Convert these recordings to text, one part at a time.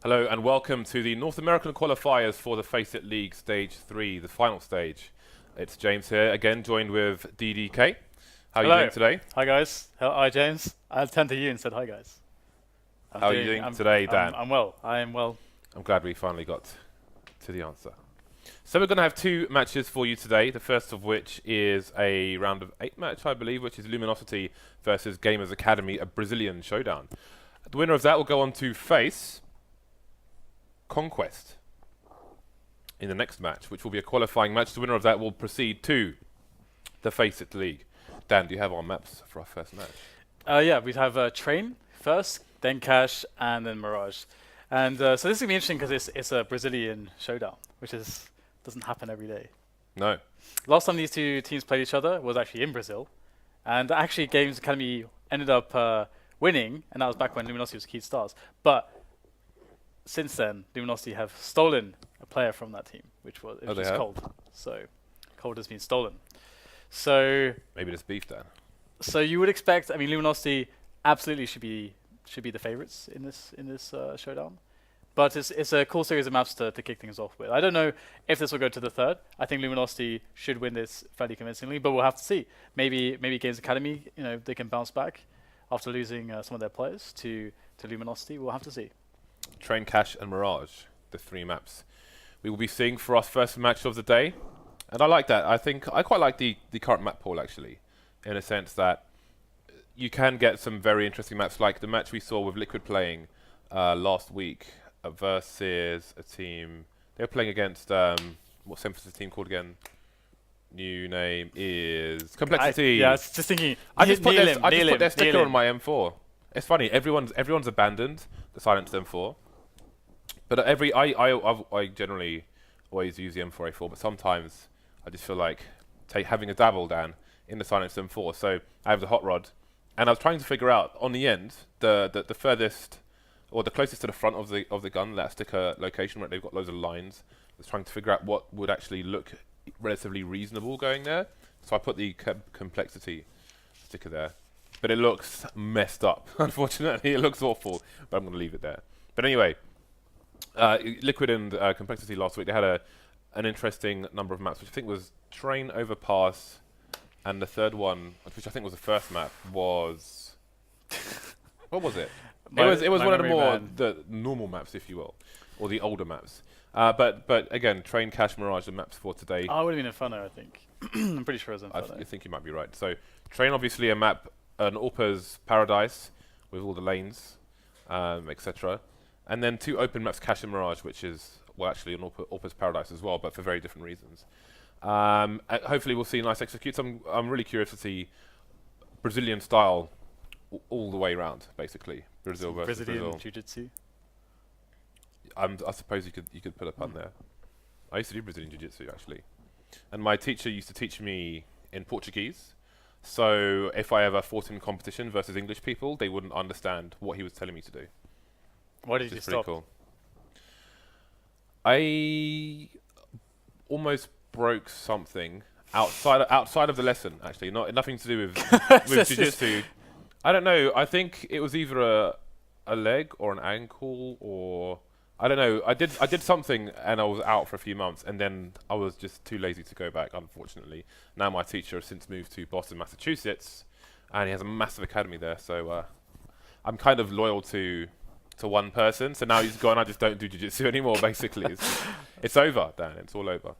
Hello and welcome to the North American qualifiers for the Faceit League Stage 3, the final stage. It's James here, again joined with DDK. How are you doing today? Hi guys. Hi James. I'll turn to you and said hi guys. How are you doing today, Dan? I'm well. I am well. I'm glad we finally got to the answer. So we're going to have two matches for you today, the first of which is a round of 8 match, I believe, which is Luminosity versus Gamers Academy, a Brazilian showdown. The winner of that will go on to face Conquest in the next match, which will be a qualifying match. The winner of that will proceed to the Faceit League. Dan, do you have our maps for our first match? Yeah, we'd have Train first, then Cash, and then Mirage. And so this is going to be interesting because it's a Brazilian showdown, which doesn't happen every day. No. Last time these two teams played each other was actually in Brazil. And actually Games Academy ended up winning, and that was back when Luminosity was Key Stars. But since then, Luminosity have stolen a player from that team, which was Cold. So Cold has been stolen. So maybe there's beef there. So you would expect. I mean, Luminosity absolutely should be the favorites in this showdown. But it's a cool series of maps to kick things off with. I don't know if this will go to the third. I think Luminosity should win this fairly convincingly, but we'll have to see. Maybe Games Academy, they can bounce back after losing some of their players to Luminosity. We'll have to see. Train, Cash, and Mirage, the 3 maps we will be seeing for our first match of the day. And I like that. I quite like the current map pool, actually, in a sense that you can get some very interesting maps, like the match we saw with Liquid playing last week versus a team. They were playing against, what's Emphasis team called again? New name is Complexity. I was just thinking. I just put their sticker on my M4. It's funny. Everyone's abandoned the silenced M4, but I generally always use the M4A4. But sometimes I just feel like having a dabble down in the silenced M4. So I have the hot rod, and I was trying to figure out on the end the furthest or the closest to the front of the gun, that sticker location where they've got loads of lines. I was trying to figure out what would actually look relatively reasonable going there. So I put the Complexity sticker there. But it looks messed up, unfortunately. It looks awful, but I'm going to leave it there. But anyway, Liquid and Complexity last week, they had an interesting number of maps, which I think was Train, Overpass, and the third one, which I think was the first map, was... what was it? It was one of the normal maps, if you will, or the older maps. But again, Train, Cash, Mirage, the maps for today. Oh, it would have been Inferno, I think. I'm pretty sure it was Inferno. I think you might be right. So Train, obviously a map, an Orpa's Paradise with all the lanes, etc. And then 2 open maps, Cash and Mirage, which is, well, actually an Orpa's Paradise as well, but for very different reasons. Hopefully we'll see nice executes. I'm really curious to see Brazilian style all the way around, basically. Brazil versus Brazilian Jiu-Jitsu. I suppose you could put a pun there. I used to do Brazilian Jiu-Jitsu, actually. And my teacher used to teach me in Portuguese. So if I ever fought in competition versus English people, they wouldn't understand what he was telling me to do. Why did you stop? Cool. I almost broke something outside of the lesson. Actually, nothing to do with jiu-jitsu. I don't know. I think it was either a leg or an ankle, or I don't know. I did something and I was out for a few months, and then I was just too lazy to go back, unfortunately. Now my teacher has since moved to Boston, Massachusetts, and he has a massive academy there, so I'm kind of loyal to one person. So now he's gone, I just don't do jiu-jitsu anymore, basically. It's over, Dan. It's all over.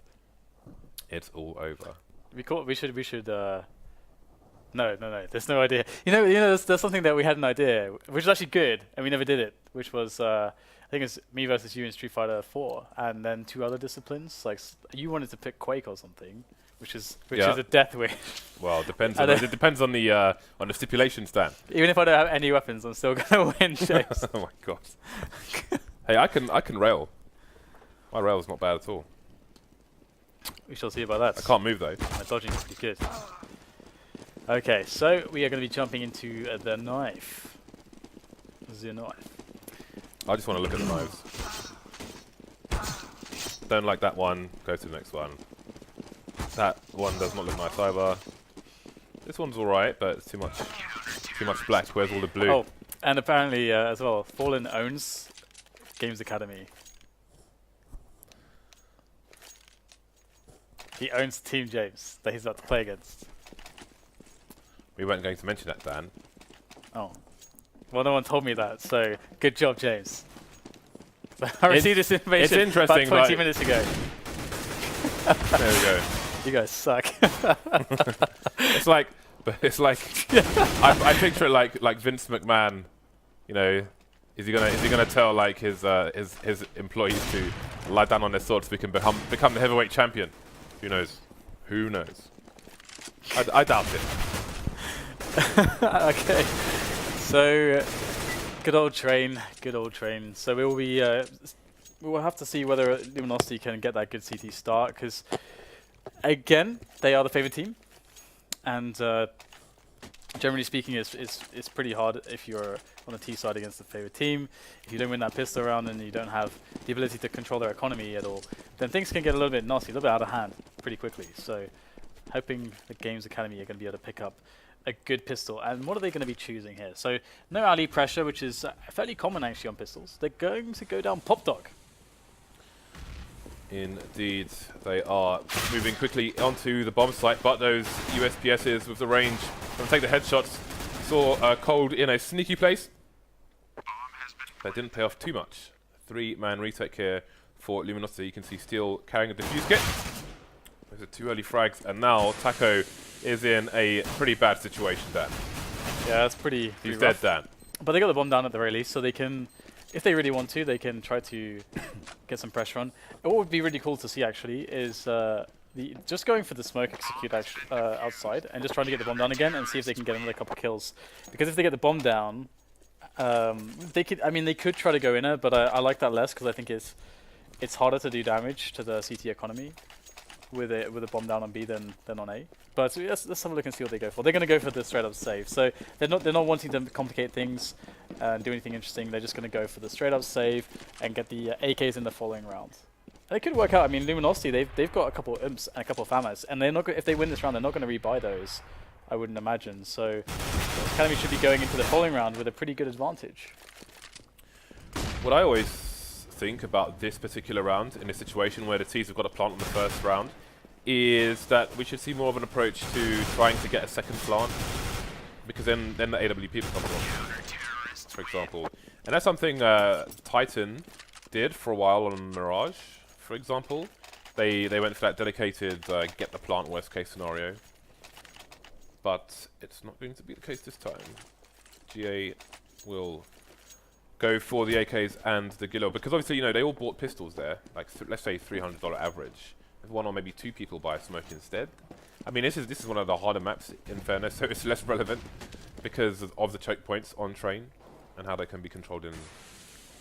It's all over. We should No, there's no idea. There's something that we had an idea, which is actually good, and we never did it, which was I think it's me versus you in Street Fighter 4, and then 2 other disciplines. Like you wanted to pick Quake or something, which is a death wish. Well, it depends on the stipulations, Dan. Even if I don't have any weapons, I'm still gonna win, James. Oh my god. Hey, I can rail. My rail's not bad at all. We shall see about that. I can't move though. My dodging is pretty good. Okay, so we are going to be jumping into the knife. The knife. I just want to look at the knives. Don't like that one. Go to the next one. That one does not look nice either. This one's alright, but it's too much black. Where's all the blue? Oh, and apparently as well, Fallen owns Games Academy. He owns Team James that he's about to play against. We weren't going to mention that, Dan. Oh. Well, no one told me that, so good job, James. I received this information it's interesting, about 20 minutes ago. There we go. You guys suck. It's like I picture it like Vince McMahon, you know, is he gonna tell like his employees to lie down on their swords so we can become the heavyweight champion? Who knows? Who knows? I doubt it. Okay. So good old train. So we will be we will have to see whether Luminosity can get that good CT start, because again, they are the favorite team, and generally speaking, it's pretty hard if you're on the T side against the favorite team. If you don't win that pistol round and you don't have the ability to control their economy at all, then things can get a little bit nasty, a little bit out of hand pretty quickly. So hoping the Games Academy are going to be able to pick up a good pistol. And what are they going to be choosing here? So no alley pressure, which is fairly common actually on pistols. They're going to go down Pop Dog. Indeed, they are moving quickly onto the bomb site, but those USPSs with the range will take the headshots. Saw Cold in a sneaky place. That didn't pay off too much. 3-man retake here for Luminosity. You can see Steel carrying a defuse kit. Those are 2 early frags, and now Taco is in a pretty bad situation, Dan. Yeah, that's pretty He's rough. dead, Dan. But they got the bomb down at the very least, so they can, if they really want to, they can try to get some pressure on. What would be really cool to see actually is just going for the smoke execute outside and just trying to get the bomb down again and see if they can get another couple kills. Because if they get the bomb down, they could. I mean, they could try to go in it, but I like that less because I think it's harder to do damage to the CT economy with a bomb down on B than on A. But let's have a look and see what they go for. They're going to go for the straight up save. So they're not wanting to complicate things and do anything interesting. They're just going to go for the straight up save and get the AKs in the following round. And it could work out. I mean, Luminosity, they've got a couple of imps and a couple of FAMAs, and they're not if they win this round, they're not going to rebuy those, I wouldn't imagine. So the Academy should be going into the following round with a pretty good advantage. What I always think about this particular round in a situation where the T's have got a plant on the first round is that we should see more of an approach to trying to get a second plant, because then the AWP becomes more, for example. And that's something Titan did for a while on Mirage, for example. They went for that dedicated get the plant worst case scenario. But it's not going to be the case this time. GA will go for the AKs and the Gillo, because obviously, you know, they all bought pistols there, like let's say $300 average. If 1 or maybe 2 people buy a smoke instead. I mean, this is one of the harder maps in fairness, so it's less relevant because of the choke points on train and how they can be controlled in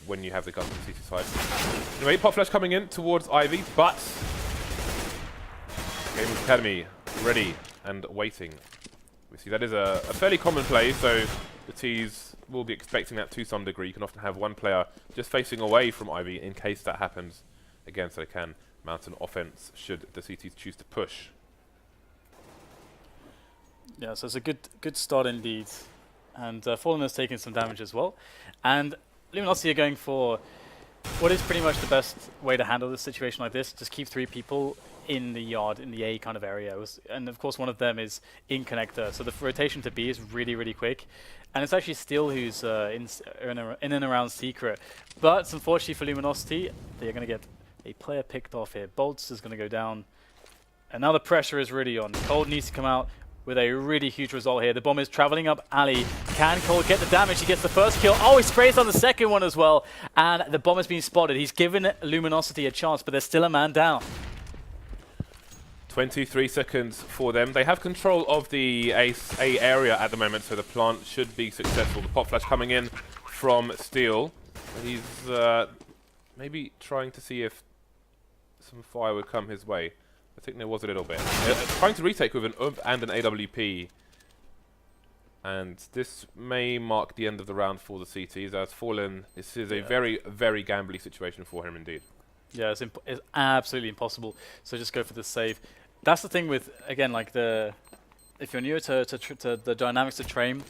when you have the guns on the CT side. Anyway, Pop Flash coming in towards Ivy, but Games Academy ready and waiting. We see that is a fairly common play, so the T's will be expecting that to some degree. You can often have one player just facing away from Ivy in case that happens again, so they can mount an offense should the CTs choose to push. Yeah, so it's a good start indeed. And Fallen has taken some damage as well. And Luminosity are going for what is pretty much the best way to handle this situation like this. Just keep 3 people in the yard, in the A kind of area. And of course one of them is in connector. So the rotation to B is really, really quick. And it's actually Steel who's in and around Secret. But unfortunately for Luminosity, they're going to get a player picked off here. Bolts is going to go down. And now the pressure is really on. Cold needs to come out with a really huge result here. The bomb is traveling up alley. Can Cold get the damage? He gets the first kill. Oh, he sprays on the second one as well. And the bomb has been spotted. He's given Luminosity a chance, but there's still a man down. 23 seconds for them. They have control of the A area at the moment, so the plant should be successful. The Pop Flash coming in from Steel. He's maybe trying to see if some fire would come his way. I think there was a little bit. Trying to retake with an and an AWP. And this may mark the end of the round for the CTs. As Fallen, this is a very, very gambly situation for him indeed. Yeah, it's absolutely impossible. So just go for the save. That's the thing with, again, like if you're new to the dynamics of Train,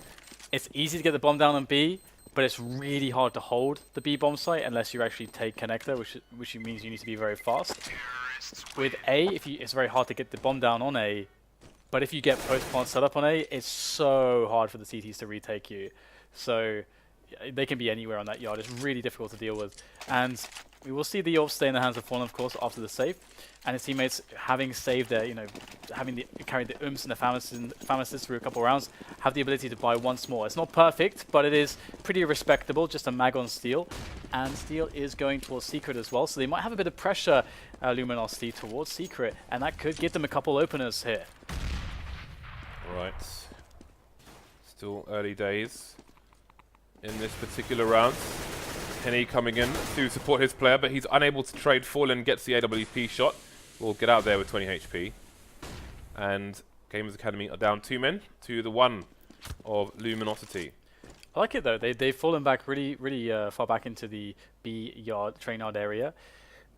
it's easy to get the bomb down on B, but it's really hard to hold the B bomb site unless you actually take connector, which means you need to be very fast. With A, it's very hard to get the bomb down on A, but if you get post-plant set up on A, it's so hard for the CTs to retake you. So they can be anywhere on that yard. It's really difficult to deal with. And we will see the AWP stay in the hands of Fallen, of course, after the save. And his teammates, having saved their, having carried the oomph and the pharmacists through a couple rounds, have the ability to buy once more. It's not perfect, but it is pretty respectable, just a mag on Steel. And Steel is going towards Secret as well, so they might have a bit of pressure, Luminosity, towards Secret, and that could give them a couple openers here. Right. Still early days in this particular round. Henny coming in to support his player, but he's unable to trade. Fallen gets the AWP shot. Will get out there with 20 HP. And Gamers Academy are down 2 men to the 1 of Luminosity. I like it though. They've fallen back really far back into the B yard, train yard area.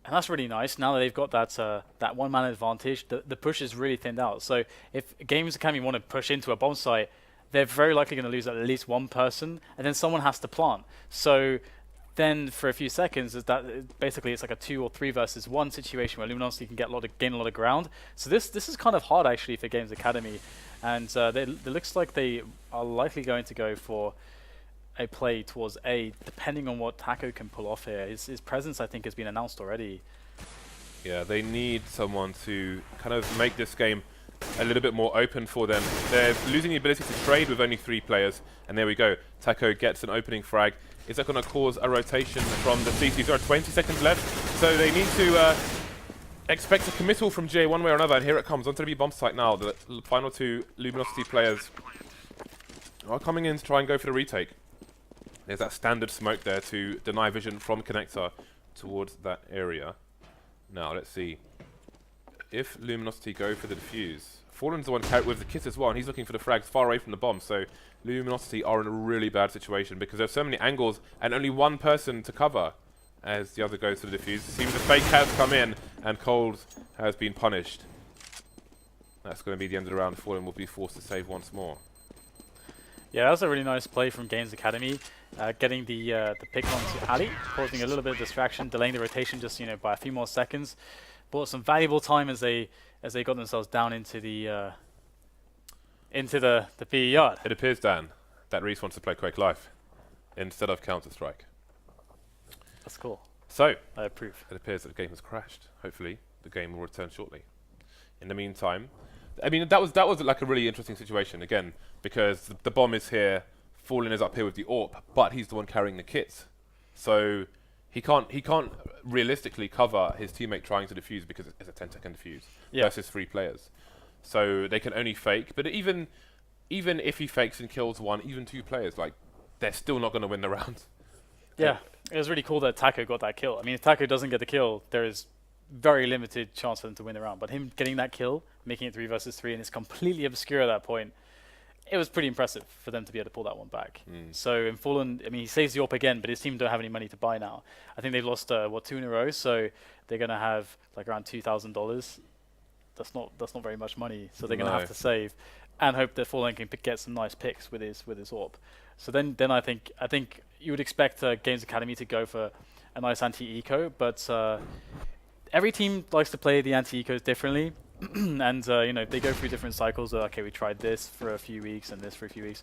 And that's really nice. Now that they've got that one-man advantage, the push is really thinned out. So if Gamers Academy want to push into a bomb site, they're very likely going to lose at least one person, and then someone has to plant. So then for a few seconds, basically it's like a 2 or 3 versus 1 situation where Luminosity can gain a lot of ground. So this is kind of hard actually for Games Academy, and it looks like they are likely going to go for a play towards A, depending on what Taco can pull off here. His presence, I think, has been announced already. Yeah, they need someone to kind of make this game a little bit more open for them. They're losing the ability to trade with only 3 players, and there we go. Taco gets an opening frag. Is that going to cause a rotation from the CTs? There are 20 seconds left, so they need to expect a committal from J one way or another, and here it comes onto the B bomb site now. The final 2 Luminosity players are coming in to try and go for the retake. There's that standard smoke there to deny vision from Connector towards that area. Now, let's see. If Luminosity go for the defuse, Fallen's the one carried with the kit as well, and he's looking for the frags far away from the bomb, so Luminosity are in a really bad situation because there's so many angles and only one person to cover as the other goes for the defuse. It seems the fake has come in and Cold has been punished. That's going to be the end of the round. Fallen will be forced to save once more. Yeah, that was a really nice play from Games Academy, getting the pick onto Ali, causing a little bit of distraction, delaying the rotation just by a few more seconds. Bought some valuable time as they got themselves down into the B yard. It appears, Dan, that Reese wants to play Quake Live instead of Counter-Strike. That's cool. So I approve. It appears that the game has crashed. Hopefully, the game will return shortly. In the meantime, I mean that was like a really interesting situation again because the bomb is here, Fallen is up here with the AWP, but he's the one carrying the kits, so he can't realistically cover his teammate trying to defuse because it's a 10-second defuse versus 3 players. So they can only fake, but even if he fakes and kills 1, even 2 players, like they're still not going to win the round. Yeah, it was really cool that Taco got that kill. I mean, if Taco doesn't get the kill, there is very limited chance for them to win the round. But him getting that kill, making it 3 versus 3, and it's completely obscure at that point, it was pretty impressive for them to be able to pull that one back. So in Fallen, I mean, he saves the AWP again, but his team don't have any money to buy now. I think they've lost 2 in a row, so they're gonna have like around $2,000. That's not very much money, so they're gonna have to save and hope that Fallen can get some nice picks with his AWP. So then I think you would expect Games Academy to go for a nice anti-eco, but every team likes to play the anti-ecos differently. And they go through different cycles. Okay, we tried this for a few weeks and this for a few weeks.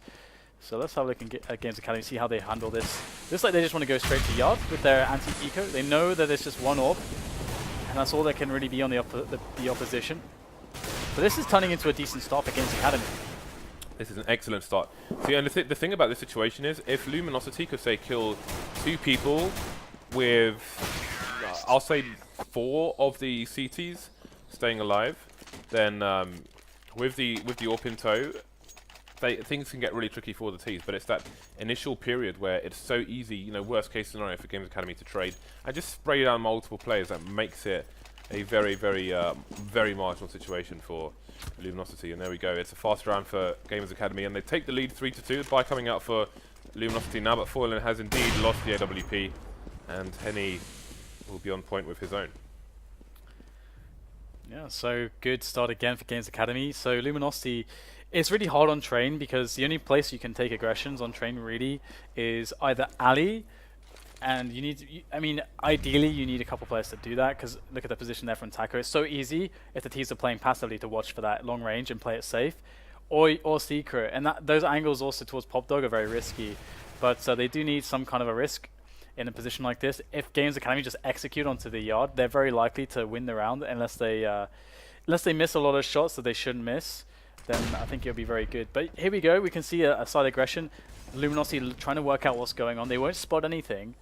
So let's have a look at Games Academy, see how they handle this. Looks like they just want to go straight to yard with their anti-eco. They know that there's just one AWP, and that's all that can really be on the opposition. But this is turning into a decent start for Games Academy. This is an excellent start. See, and the thing about this situation is, if Luminosity could say kill 2 people with, I'll say 4 of the CTs staying alive, then with the AWP in tow, things can get really tricky for the T's. But it's that initial period where it's so easy, worst case scenario for Games Academy to trade and just spray down multiple players that makes it a very, very, very marginal situation for Luminosity. And there we go. It's a fast round for Gamers Academy, and they take the lead 3-2 by coming out for Luminosity now. But Fallen has indeed lost the AWP, and Henny will be on point with his own. Yeah, so good start again for Games Academy. So Luminosity It's really hard on train because the only place you can take aggressions on train really is either alley, and you need to, I mean, ideally you need a couple players to do that because look at the position there from Taco. It's so easy if the teams are playing passively to watch for that long range and play it safe, or secret, and those angles also towards Pop Dog are very risky, but they do need some kind of a risk in a position like this. If Games Academy just execute onto the yard, they're very likely to win the round unless they miss a lot of shots that they shouldn't miss. Then I think it'll be very good. But here we go. We can see a side aggression. Luminosity trying to work out what's going on. They won't spot anything.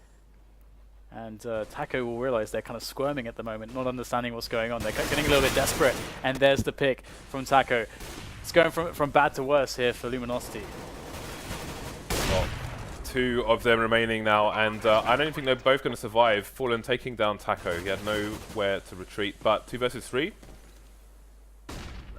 And Taco will realize they're kind of squirming at the moment, not understanding what's going on. They're getting a little bit desperate. And there's the pick from Taco. It's going from bad to worse here for Luminosity. Well, 2 of them remaining now, and I don't think they're both going to survive. Fallen taking down Taco. He had nowhere to retreat, but 2 versus 3.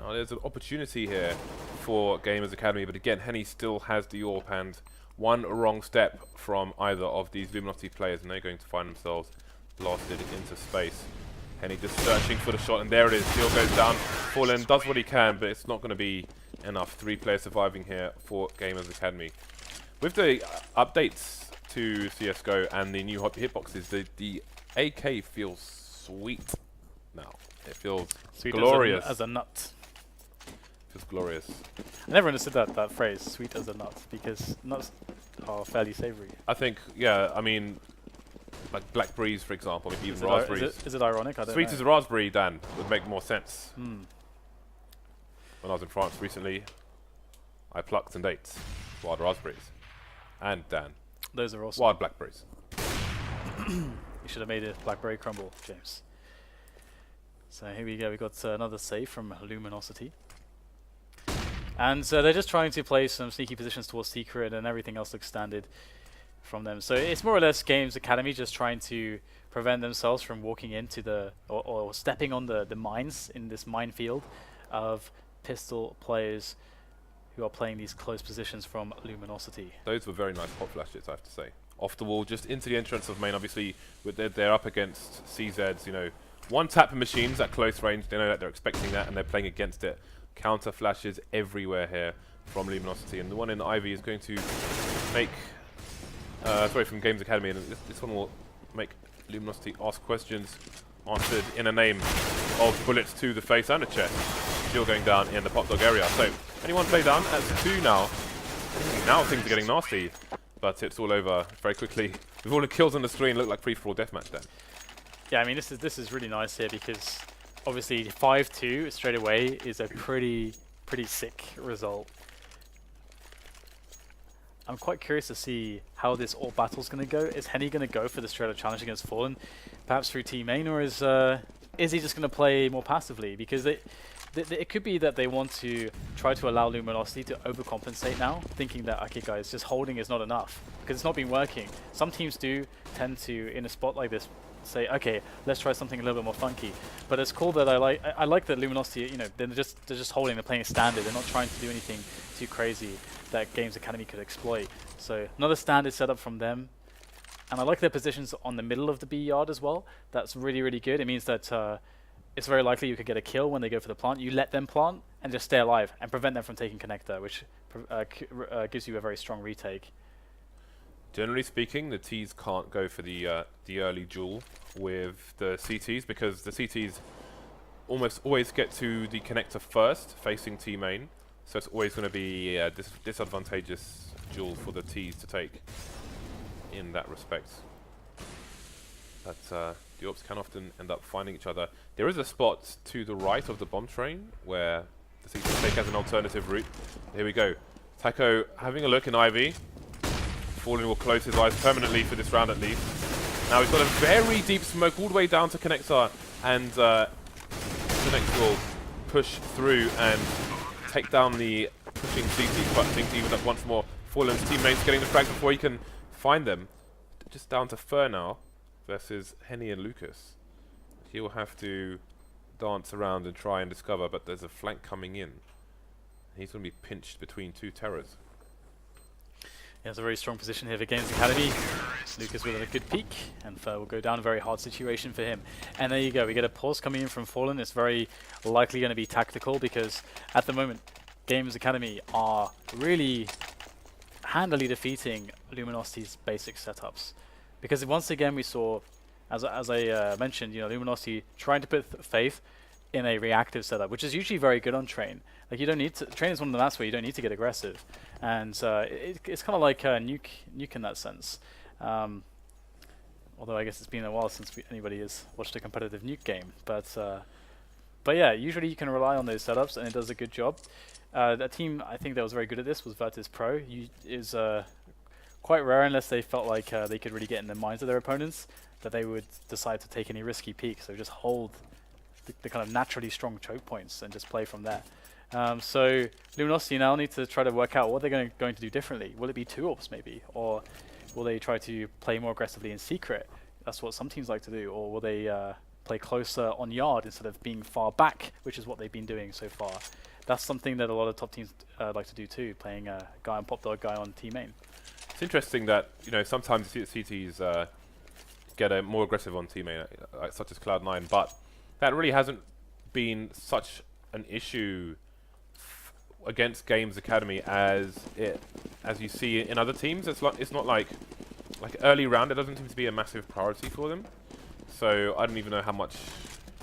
Now there's an opportunity here for Gamers Academy, but again, Henny still has the AWP, and one wrong step from either of these Luminosity players, and they're going to find themselves blasted into space. Henny just searching for the shot, and there it is. Seal goes down. Fallen does what he can, but it's not going to be enough. 3 players surviving here for Gamers Academy. With the updates to CSGO and the new hitboxes, the AK feels sweet now. It feels Sweet glorious. as a nut. Feels glorious. I never understood that phrase, sweet as a nut, because nuts are fairly savory. I think, yeah, I mean, like blackberries, for example, maybe even raspberries. Is it ironic? I don't Sweet know. as a raspberry, Dan, would make more sense. Hmm. When I was in France recently, I plucked and ate wild raspberries. And Dan, Those are awesome. wild blackberries. You should have made a blackberry crumble, James. So here we go. We got another save from Luminosity. And they're just trying to play some sneaky positions towards Secret, and everything else looks standard from them. So it's more or less Games Academy just trying to prevent themselves from walking into the or stepping on the mines in this minefield of pistol players who are playing these close positions from Luminosity. Those were very nice pop flashes, I have to say. Off the wall, just into the entrance of main. Obviously, they're up against CZs, you know, one-tap machines at close range. They know that they're expecting that, and they're playing against it. Counter flashes everywhere here from Luminosity, and the one in Ivy is going to make from Games Academy, and this one will make Luminosity ask questions answered in a name of bullets to the face and the chest. Still going down in the Pop Dog area. So anyone play down? That's 2 now. Now things are getting nasty, but it's all over very quickly. With all the kills on the screen, look like free-for-all deathmatch then. Yeah, I mean this is really nice here because obviously 5-2 straight away is a pretty sick result. I'm quite curious to see how this AWP battle's going to go. Is Henny going to go for the straight up challenge against Fallen, perhaps through team main, or is he just going to play more passively? Because it could be that they want to try to allow Luminosity to overcompensate now, thinking that, okay guys, just holding is not enough, because it's not been working. Some teams do tend to, in a spot like this, say, okay, let's try something a little bit more funky. But it's cool that I like that Luminosity, you know, they're just holding, they're playing a standard, they're not trying to do anything too crazy that Games Academy could exploit. So another standard setup from them. And I like their positions on the middle of the B yard as well. That's really, really good. It means that it's very likely you could get a kill when they go for the plant. You let them plant and just stay alive and prevent them from taking connector, which gives you a very strong retake. Generally speaking, the Ts can't go for the early duel with the CTs, because the CTs almost always get to the connector first, facing T main. So it's always going to be a disadvantageous duel for the Ts to take in that respect. But the AWPs can often end up finding each other. There is a spot to the right of the bomb train where the CTs take as an alternative route. Here we go. Taco having a look in Ivy. Fallen will close his eyes permanently for this round at least. Now he's got a very deep smoke all the way down to connector, and the next will push through and take down the pushing CT, but things even up once more. Fallen's teammates getting the frag before he can find them. Just down to Fur now versus Henny and Lucas. He'll have to dance around and try and discover, but there's a flank coming in. He's going to be pinched between 2 terrors. Yeah, it's a very strong position here for Games Academy. Lucas with a good peek, and Fur will go down. A very hard situation for him. And there you go. We get a pause coming in from Fallen. It's very likely going to be tactical, because at the moment Games Academy are really handily defeating Luminosity's basic setups. Because once again we saw, as I mentioned, you know, Luminosity trying to put Faith in a reactive setup, which is usually very good on Train. Like you don't need to, Train is one of the maps where you don't need to get aggressive. And it's kind of like Nuke in that sense. Although I guess it's been a while since anybody has watched a competitive Nuke game. But yeah, usually you can rely on those setups and it does a good job. A team I think that was very good at this was Virtus Pro. Is quite rare unless they felt like they could really get in the minds of their opponents that they would decide to take any risky peeks. So just hold the kind of naturally strong choke points and just play from there. So Luminosity now need to try to work out what they're going to do differently. Will it be 2 AWPs maybe? Or will they try to play more aggressively in secret? That's what some teams like to do. Or will they play closer on yard instead of being far back, which is what they've been doing so far. That's something that a lot of top teams like to do too, playing a guy on Pop Dog, guy on T main. It's interesting that, you know, sometimes CTs get more aggressive on T main, such as Cloud9, but that really hasn't been such an issue against Games Academy as you see in other teams. It's not like early round. It doesn't seem to be a massive priority for them. So I don't even know how much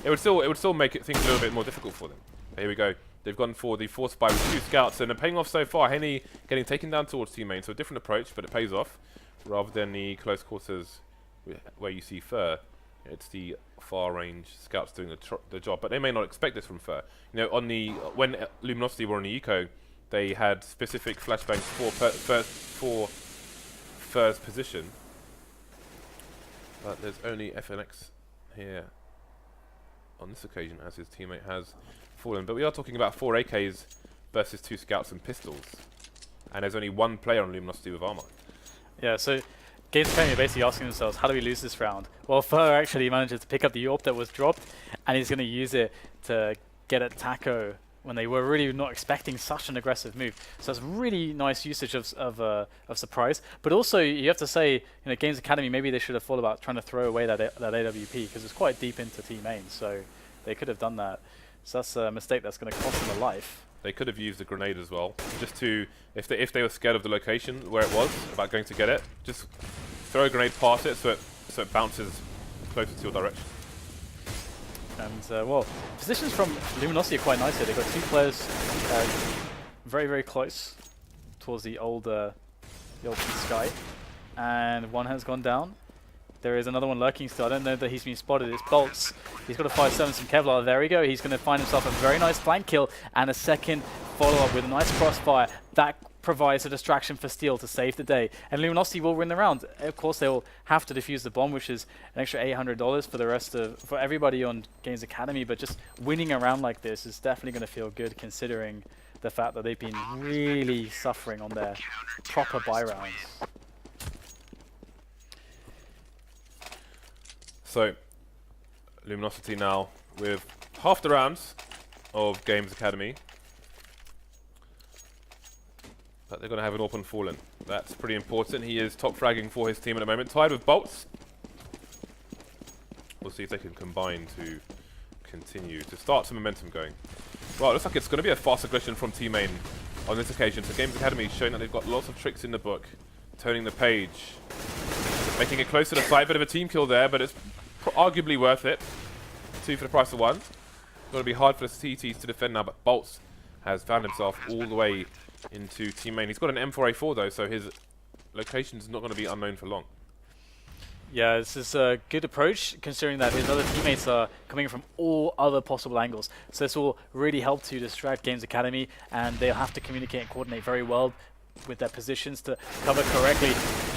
it would still make things a little bit more difficult for them. Here we go. They've gone for the force buy with 2 scouts and they're paying off so far. Henny getting taken down towards team main, so a different approach, but it pays off rather than the close quarters where you see Fur. It's the far range scouts doing the job, but they may not expect this from Fur. You know, when Luminosity were on the eco, they had specific flashbangs for Fur's position, but there's only FNX here on this occasion, as his teammate has fallen. But we are talking about 4 AKs versus 2 scouts and pistols, and there's only 1 player on Luminosity with armor. Yeah, so Games Academy are basically asking themselves, how do we lose this round? Well, Fur actually manages to pick up the AWP that was dropped, and he's going to use it to get at Taco when they were really not expecting such an aggressive move. So it's really nice usage of surprise. But also, you have to say, you know, Games Academy, maybe they should have thought about trying to throw away that AWP, because it's quite deep into T main, so they could have done that. So that's a mistake that's going to cost them a life. They could have used a grenade as well, just to, if they were scared of the location where it was, about going to get it, just throw a grenade past it so it bounces closer to your direction. And well, positions from Luminosity are quite nice here. They've got 2 players very, very close towards the old sky, and one has gone down. There is another one lurking still. I don't know that he's been spotted. It's Bolts. He's got a 5.7 some Kevlar. There we go. He's going to find himself a very nice flank kill and a second follow-up with a nice crossfire. That provides a distraction for Steel to save the day. And Luminosity will win the round. Of course, they will have to defuse the bomb, which is an extra $800 for everybody on Games Academy. But just winning a round like this is definitely going to feel good, considering the fact that they've been really suffering on their proper buy rounds. So, Luminosity now with half the rounds of Games Academy. But they're going to have an open Fallen. That's pretty important. He is top fragging for his team at the moment. Tied with Bolts. We'll see if they can combine to continue to start some momentum going. Well, it looks like it's going to be a fast aggression from Team Main on this occasion. So Games Academy showing that they've got lots of tricks in the book. Turning the page. Making it close to the site. Bit of a team kill there, but it's arguably worth it. 2 for the price of 1. It's going to be hard for the CTs to defend now, but Bolts has found himself all the way into Team Main. He's got an M4A4 though, so his location is not going to be unknown for long. Yeah, this is a good approach, considering that his other teammates are coming from all other possible angles. So this will really help to distract Games Academy, and they'll have to communicate and coordinate very well with their positions to cover correctly.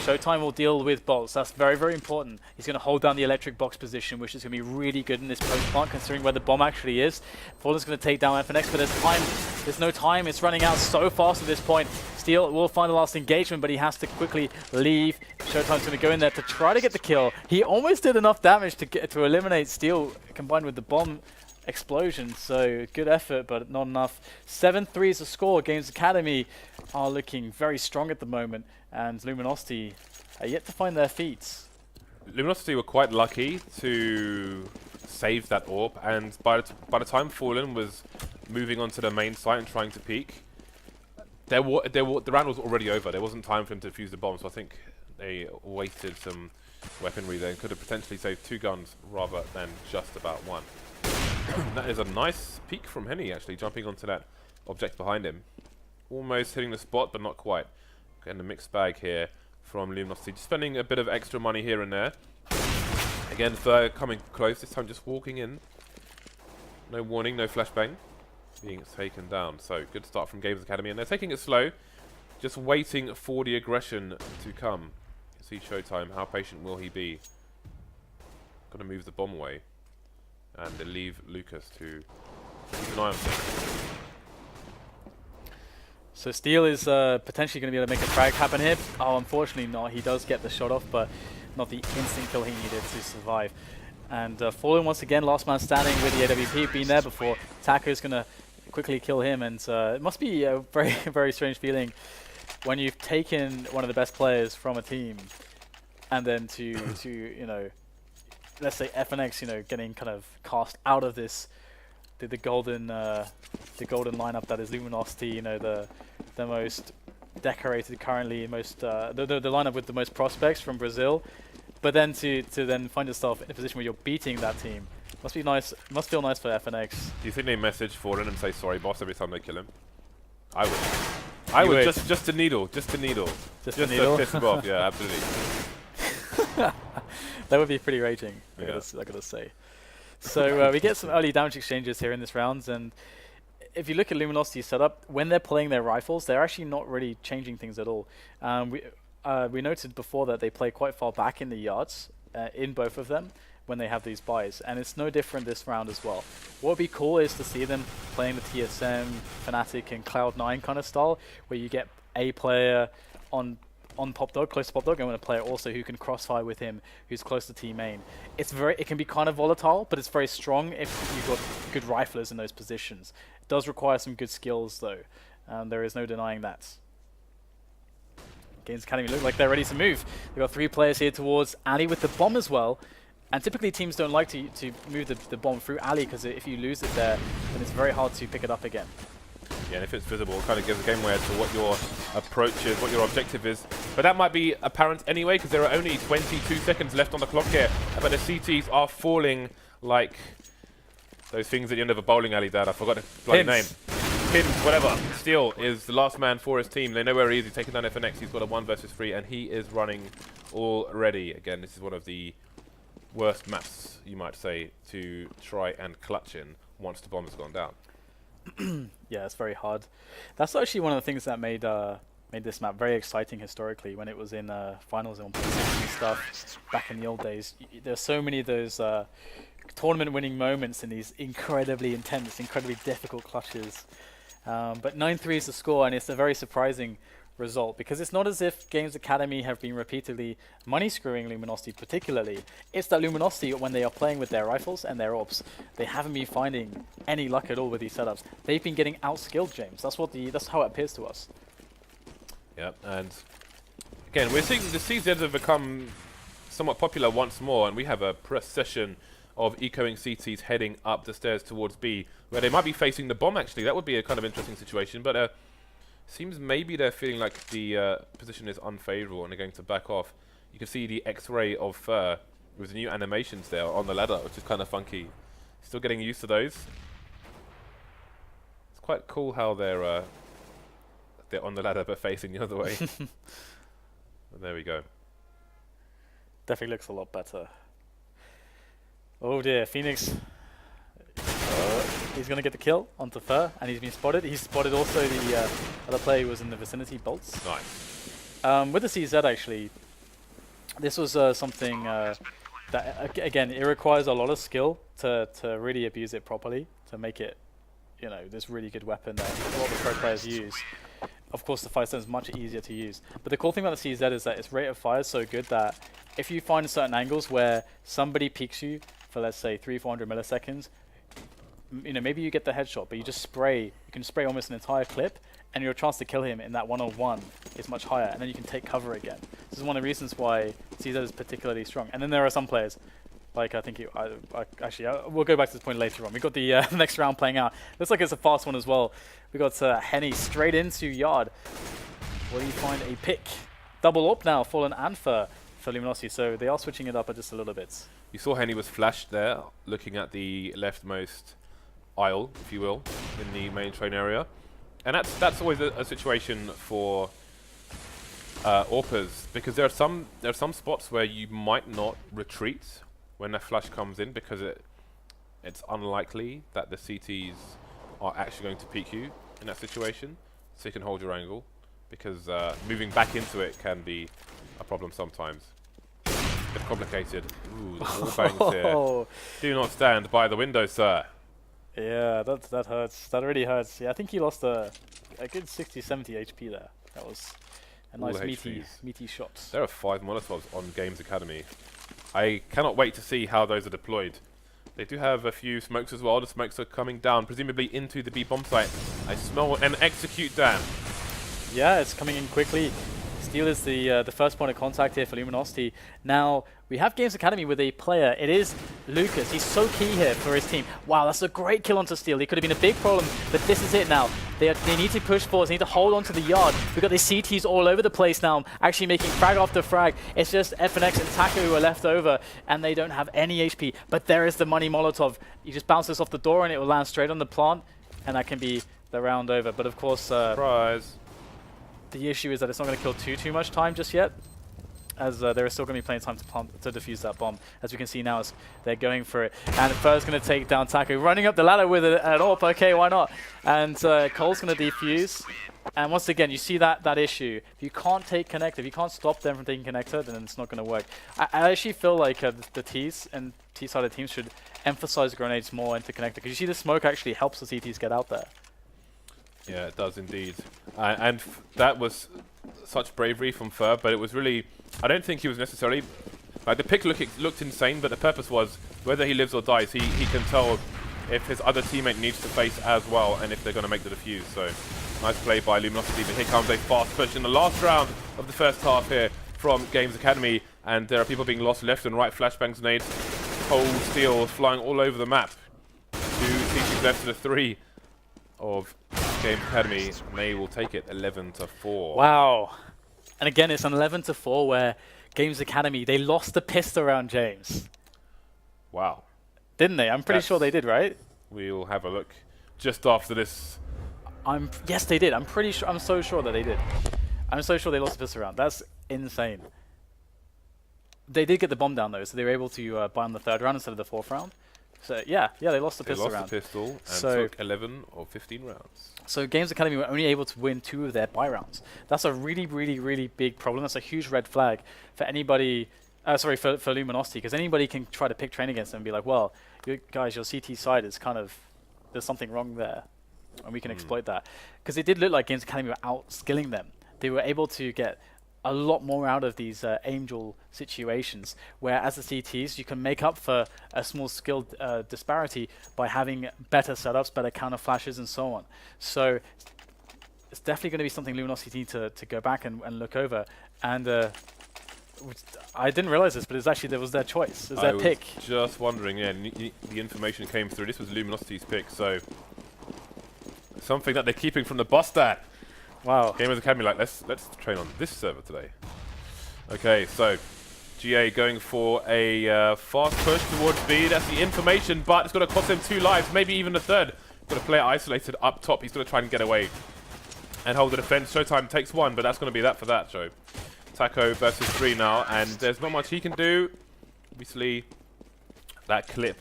Showtime will deal with Bolts. That's very, very important. He's going to hold down the electric box position, which is going to be really good in this post plant, considering where the bomb actually is. Fallen's going to take down FNX, but there's time. There's no time. It's running out so fast at this point. Steel will find the last engagement, but he has to quickly leave. Showtime's going to go in there to try to get the kill. He almost did enough damage to eliminate Steel, combined with the bomb explosion, so good effort, but not enough. 7-3 is the score. Games Academy are looking very strong at the moment, and Luminosity are yet to find their feet. Luminosity were quite lucky to save that AWP, and by the time Fallen was moving onto the main site and trying to peek, The round was already over. There wasn't time for him to defuse the bomb, so I think they wasted some weaponry there and could have potentially saved 2 guns rather than just about 1. That is a nice peek from Henny, actually, jumping onto that object behind him. Almost hitting the spot, but not quite. Getting a mixed bag here from Luminosity. Just spending a bit of extra money here and there. Again, Fur coming close, this time just walking in. No warning, no flashbang. Being taken down. So, good start from Games Academy. And they're taking it slow. Just waiting for the aggression to come. See Showtime, how patient will he be? Got to move the bomb away. And they leave Lucas to keep an eye on things. So Steel is potentially going to be able to make a frag happen here. Oh, unfortunately not. He does get the shot off, but not the instant kill he needed to survive. And Fallen once again, last man standing with the AWP, been there before. Taco's going to quickly kill him, and it must be a very, very strange feeling when you've taken one of the best players from a team, and then to you know, let's say FNX, you know, getting kind of cast out of this, the golden lineup that is Luminosity, you know, the most decorated currently, most the lineup with the most prospects from Brazil, but then to then find yourself in a position where you're beating that team must be nice. Must feel nice for FNX. Do you think they message Fallen and say sorry, boss, every time they kill him? I would just to needle, just to piss him off. Yeah, absolutely. That would be pretty raging. Yeah. I gotta say. So we get some early damage exchanges here in this round, and if you look at Luminosity's setup, when they're playing their rifles, they're actually not really changing things at all. We noted before that they play quite far back in the yards in both of them when they have these buys, and it's no different this round as well. What would be cool is to see them playing the TSM, Fnatic, and Cloud9 kind of style, where you get a player on Pop Dog, close to Pop Dog, and a player also who can crossfire with him, who's close to team main. It can be kind of volatile, but it's very strong if you've got good riflers in those positions. It does require some good skills though, there is no denying that. Games Academy look like they're ready to move. They've got 3 players here towards Ali with the bomb as well. And typically teams don't like to move the bomb through Ali, because if you lose it there, then it's very hard to pick it up again. Yeah, and if it's visible, it kind of gives the game away as to what your approach is, what your objective is. But that might be apparent anyway, because there are only 22 seconds left on the clock here. But the CTs are falling like those things at the end of a bowling alley, Dad. I forgot the bloody name. Pins, whatever. Steel is the last man for his team. They know where he is. He's taking down FNX. He's got a 1 versus 3, and he is running already. Again, this is one of the worst maps, you might say, to try and clutch in once the bomb has gone down. Yeah, it's very hard. That's actually one of the things that made this map very exciting historically when it was in finals and stuff back in the old days. There's so many of those tournament-winning moments in these incredibly intense, incredibly difficult clutches. But 9-3 is the score, and it's a very surprising result, because it's not as if Games Academy have been repeatedly money screwing Luminosity particularly. It's that Luminosity, when they are playing with their rifles and their orbs, they haven't been finding any luck at all with these setups. They've been getting outskilled, James. That's how it appears to us. Yep, and again, we're seeing the CZs have become somewhat popular once more, and we have a procession of ecoing CTs heading up the stairs towards B, where they might be facing the bomb actually. That would be a kind of interesting situation, but seems maybe they're feeling like the position is unfavorable and they're going to back off. You can see the X-ray of Fur with the new animations there on the ladder, which is kind of funky. Still getting used to those. It's quite cool how they're on the ladder but facing the other way. There we go. Definitely looks a lot better. Oh dear, Phoenix. He's going to get the kill onto Fur, and he's been spotted. He's spotted also the other player who was in the vicinity, Bolts. Nice. With the CZ, actually, this was something that, again, it requires a lot of skill to really abuse it properly, to make it, you know, this really good weapon that a lot of pro players use. Of course, the Faceit is much easier to use. But the cool thing about the CZ is that its rate of fire is so good that if you find certain angles where somebody peeks you for, let's say, 300-400 milliseconds, you know, maybe you get the headshot, but you just spray. You can spray almost an entire clip, and your chance to kill him in that one-on-one is much higher, and then you can take cover again. This is one of the reasons why CZ is particularly strong. And then there are some players Like I think actually we'll go back to this point later on. We got the next round playing out. Looks like it's a fast one as well. We got Henny straight into Yard. Will he find a pick? Double up now, Fallen and for Luminosity. So they are switching it up just a little bit. You saw Henny was flashed there, looking at the leftmost aisle, if you will, in the main train area, and that's always a situation for AWPers, because there are some spots where you might not retreat when a flash comes in, because it's unlikely that the CTs are actually going to peek you in that situation, so you can hold your angle, because moving back into it can be a problem sometimes. It's complicated. Ooh, the wall bangs here. Do not stand by the window, sir. Yeah, that hurts. That really hurts. Yeah, I think he lost a good 60, 70 HP there. That was a nice meaty shot. There are 5 Molotovs on Games Academy. I cannot wait to see how those are deployed. They do have a few smokes as well. The smokes are coming down, presumably into the B bomb site. I smell an execute down. Yeah, it's coming in quickly. Steel is the first point of contact here for Luminosity. Now, we have Games Academy with a player. It is Lucas. He's so key here for his team. Wow, that's a great kill onto Steel. He could have been a big problem, but this is it now. They need to push forward. They need to hold on to the Yard. We've got these CTs all over the place now, actually making frag after frag. It's just FNX and Taco who are left over, and they don't have any HP. But there is the money Molotov. You just bounce this off the door, and it will land straight on the plant, and that can be the round over. But of course, surprise. The issue is that it's not going to kill too much time just yet, as there is still going to be plenty of time to defuse that bomb. As we can see now, as they're going for it. And Fur's going to take down Taco, running up the ladder with an AWP. Okay, why not? And Cole's going to defuse. And once again, you see that issue. If you can't take connector, if you can't stop them from taking connector, then it's not going to work. I actually feel like the T's and T-sided teams should emphasize grenades more into connector, because you see the smoke actually helps the CTs get out there. Yeah, it does indeed. And that was such bravery from Fur, but it was really... I don't think he was necessarily... Like, the pick looked insane, but the purpose was, whether he lives or dies, he can tell if his other teammate needs to face as well, and if they're going to make the defuse. So, nice play by Luminosity, but here comes a fast push in the last round of the first half here from Games Academy, and there are people being lost left and right, flashbangs, grenades, cold steel flying all over the map. 2 CTs left to the 3 of Games Academy, and they will take it 11-4. Wow. And again, it's an 11-4 where Games Academy, they lost the pistol round, James. Wow. Didn't they? I'm pretty sure they did, right? We'll have a look just after this. Yes, they did. I'm pretty sure. I'm so sure that they did. I'm so sure they lost the pistol round. That's insane. They did get the bomb down though, so they were able to buy on the 3rd round instead of the 4th round. So yeah, they lost the pistol round. They lost the pistol and took 11 or 15 rounds. So Games Academy were only able to win 2 of their buy rounds. That's a really, really, really big problem. That's a huge red flag for anybody. Sorry, for Luminosity, because anybody can try to pick train against them and be like, well, you guys, your CT side is kind of, there's something wrong there, and we can exploit that. Because it did look like Games Academy were out-skilling them. They were able to get a lot more out of these Angel situations, where as the CTs, you can make up for a small skill disparity by having better setups, better counter flashes, and so on. So it's definitely going to be something Luminosity need to go back and look over. And I didn't realize this, but it's actually, there was their choice. It was their pick. I was just wondering, yeah, the information came through. This was Luminosity's pick, so something that they're keeping from the bus stat. Wow. Gamers Academy, like, let's train on this server today. Okay, so GA going for a fast push towards B. That's the information, but it's going to cost him 2 lives, maybe even a 3rd. Got a player isolated up top. He's going to try and get away and hold the defense. Showtime takes 1, but that's going to be that for that show. Taco versus 3 now, and there's not much he can do. Obviously, that clip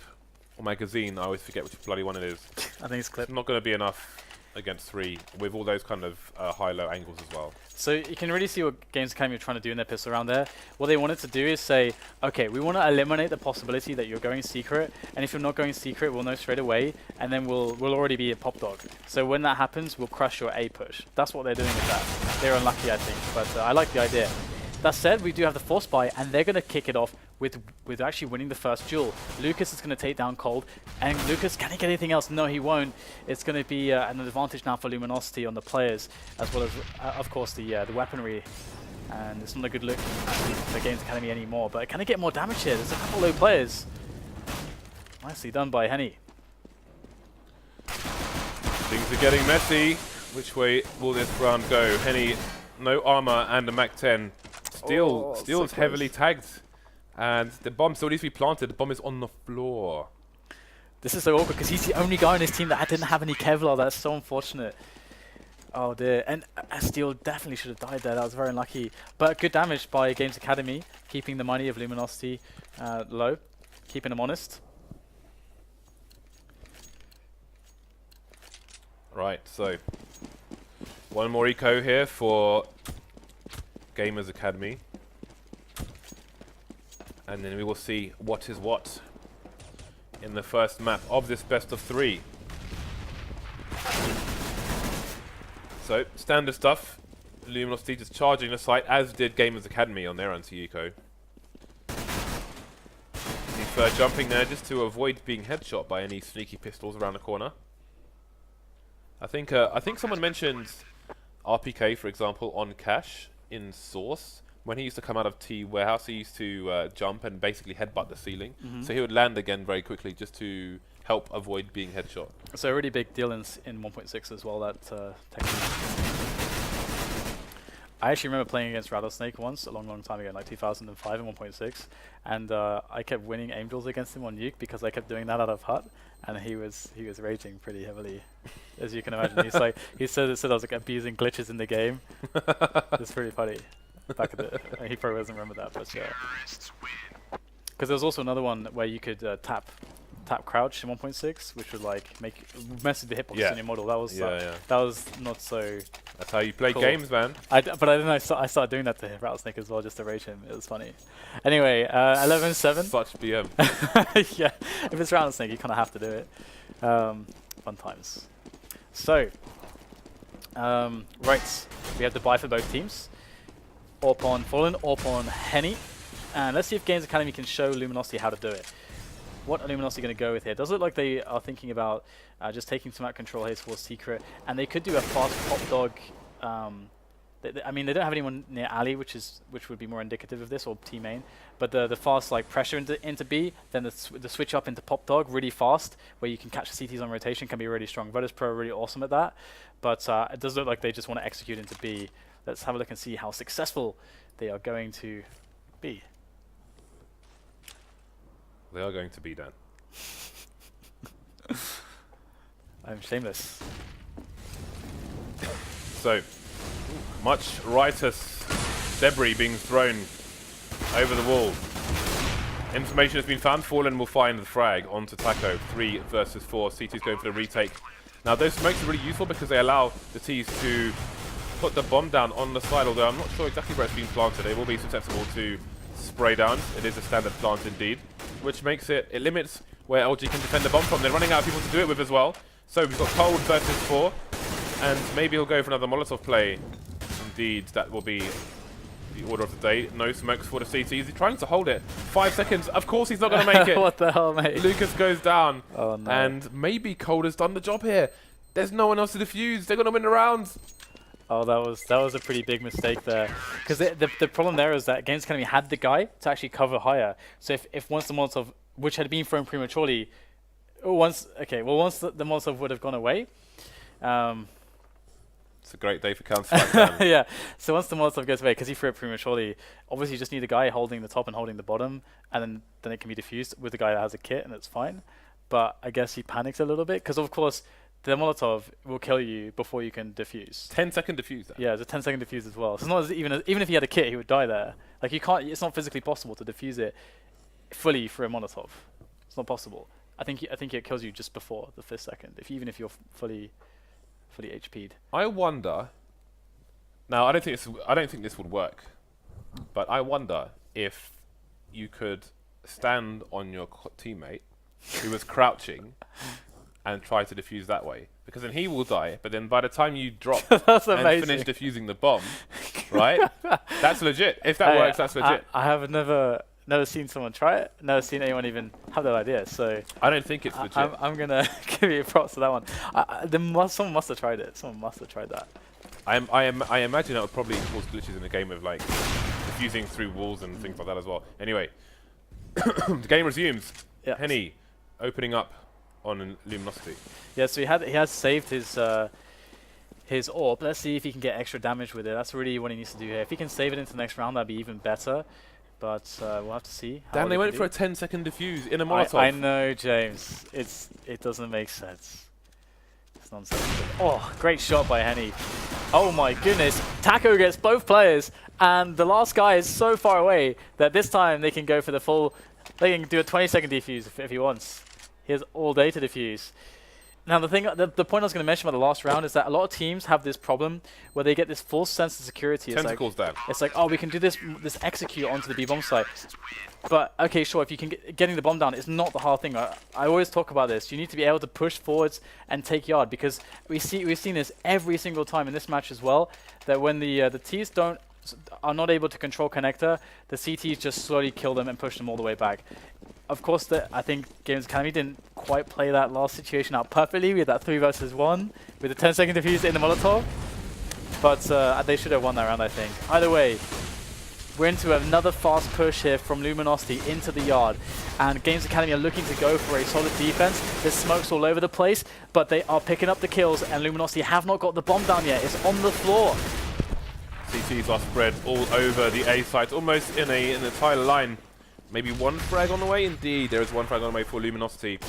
or magazine, I always forget which bloody one it is. I think it's clip. Not going to be enough against 3 with all those kind of high-low angles as well. So you can really see what Games Academy are trying to do in their pistol round there. What they wanted to do is say, okay, we want to eliminate the possibility that you're going secret, and if you're not going secret, we'll know straight away, and then we'll already be a pop dog. So when that happens, we'll crush your A push. That's what they're doing with that. They're unlucky, I think, but I like the idea. That said, we do have the force buy, and they're going to kick it off with actually winning the first duel. Lucas is going to take down Cold, and Lucas, can he get anything else? No, he won't. It's going to be an advantage now for Luminosity on the players, as well as, of course, the weaponry. And it's not a good look for Games Academy anymore, but can he get more damage here? There's a couple low players. Nicely done by Henny. Things are getting messy. Which way will this round go? Henny, no armor and a Mac-10. Steel is heavily tagged. And the bomb still needs to be planted. The bomb is on the floor. This is so awkward because he's the only guy on his team that didn't have any Kevlar. That's so unfortunate. Oh dear. And Steel definitely should have died there. That was very unlucky. But good damage by Games Academy, keeping the money of Luminosity low, keeping them honest. Right, so one more eco here for Gamers Academy. And then we will see what is what in the first map of this best of 3. So, standard stuff. Luminosity just charging the site, as did Gamers Academy on their anti-eco. Jumping there just to avoid being headshot by any sneaky pistols around the corner. I think someone mentioned RPK, for example, on Cash in Source. When he used to come out of T warehouse, he used to jump and basically headbutt the ceiling. So he would land again very quickly just to help avoid being headshot. So a really big deal in 1.6 as well, that technique. I actually remember playing against Rattlesnake once, a long time ago, like 2005 in 1.6, and I kept winning aim duels against him on Nuke because I kept doing that out of hut, and he was raging pretty heavily, as you can imagine. He said I was like abusing glitches in the game. It's pretty funny. Back at the, he probably doesn't remember that, but yeah. Because there was also another one where you could tap crouch in 1.6, which would like mess with the hitbox in your model. That was that was not so. That's how you play cool. games, man. But I started doing that to Rattlesnake as well, just to rage him. It was funny. Anyway, 11-7. Such BM. Yeah, if it's Rattlesnake, you kind of have to do it. Fun times. So, right, we have the buy for both teams. Orp on Fallen, Orp on Henny. And let's see if Games Academy can show Luminosity how to do it. What are Luminosity going to go with here? Does it look like they are thinking about just taking some out control here towards Secret? And they could do a fast pop dog. I mean, they don't have anyone near Ali, which would be more indicative of this, or T main. But the fast like pressure into B, then the switch up into pop dog really fast, where you can catch the CTs on rotation, can be really strong. Virtus Pro are really awesome at that. But it does look like they just want to execute into B. Let's have a look and see how successful they are going to be. They are going to be, Dan. I'm shameless. So, much riotous debris being thrown over the wall. Information has been found. Fallen will find the frag onto Taco. 3 versus 4. CT's going for the retake. Now, those smokes are really useful because they allow the T's to put the bomb down on the side, although I'm not sure exactly where it's been planted. It will be susceptible to spray down. It is a standard plant indeed, which makes it limits where LG can defend the bomb from. They're running out of people to do it with as well. So we've got Cold versus 4, and maybe he'll go for another Molotov play. Indeed, that will be the order of the day. No smokes for the CT. He's trying to hold it. 5 seconds. Of course he's not going to make it. What the hell, mate? Lucas goes down. Oh, no. And maybe Cold has done the job here. There's no one else to defuse. They're going to win the round. Oh, that was a pretty big mistake there. Because the problem there is that Games Academy had the guy to actually cover higher. So if once the Molotov, which had been thrown prematurely, once the Molotov would have gone away. It's a great day for Counter-Strike. Yeah. So once the Molotov goes away, because he threw it prematurely, obviously you just need a guy holding the top and holding the bottom, and then it can be diffused with the guy that has a kit, and it's fine. But I guess he panics a little bit, because of course the Molotov will kill you before you can defuse. 10-second defuse. That. Yeah, it's a 10-second defuse as well. So it's not even if he had a kit, he would die there. Like you can't. It's not physically possible to defuse it fully for a Molotov. It's not possible. I think it kills you just before the 5th second, even if you're fully HP'd. I wonder. Now, I don't think this would work, but I wonder if you could stand on your teammate who was crouching and try to defuse that way, because then he will die. But then by the time you drop and finish defusing the bomb, right? That's legit. If that works, that's legit. I have never seen someone try it. Never seen anyone even have that idea. So I don't think it's legit. I'm gonna give you props for that one. Someone must have tried it. Someone must have tried that. I imagine that would probably cause glitches in the game of like diffusing through walls and things like that as well. Anyway, the game resumes. Yeah. Henny opening up on Luminosity. Yeah, so he has saved his orb. Let's see if he can get extra damage with it. That's really what he needs to do here. If he can save it into the next round, that'd be even better. But we'll have to see. Damn, they went for a 10-second defuse in a Molotov. I know, James. It doesn't make sense. It's nonsense. Oh, great shot by Henny. Oh my goodness. Taco gets both players, and the last guy is so far away that this time they can go for the full. They can do a 20-second defuse if he wants. He has all day to defuse. Now the point I was going to mention about the last round is that a lot of teams have this problem where they get this false sense of security. Tentacles down. It's like, oh, we can do this execute onto the B bomb site. But okay, sure, if you can getting the bomb down is not the hard thing. I always talk about this. You need to be able to push forwards and take yard, because we've seen this every single time in this match as well. That when the T's are not able to control connector, the CTs just slowly kill them and push them all the way back. Of course, I think Games Academy didn't quite play that last situation out perfectly with that 3 versus 1 with the 10-second defuse in the Molotov. But they should have won that round, I think. Either way, we're into another fast push here from Luminosity into the yard. And Games Academy are looking to go for a solid defense. There's smokes all over the place, but they are picking up the kills, and Luminosity have not got the bomb down yet. It's on the floor. CTs are spread all over the A site, almost in an entire line. Maybe one frag on the way? Indeed, there is one frag on the way for Luminosity.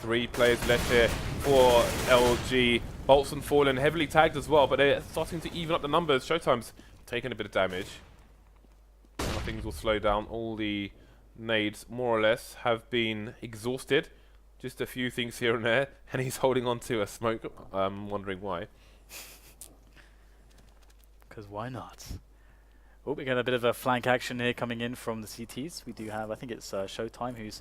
3 players left here for LG. Bolts and Fallen heavily tagged as well, but they're starting to even up the numbers. Showtime's taking a bit of damage. Now things will slow down. All the nades, more or less, have been exhausted. Just a few things here and there, and he's holding on to a smoke. I'm wondering why. Because why not? Oh, we got a bit of a flank action here coming in from the CTs. We do have, I think it's Showtime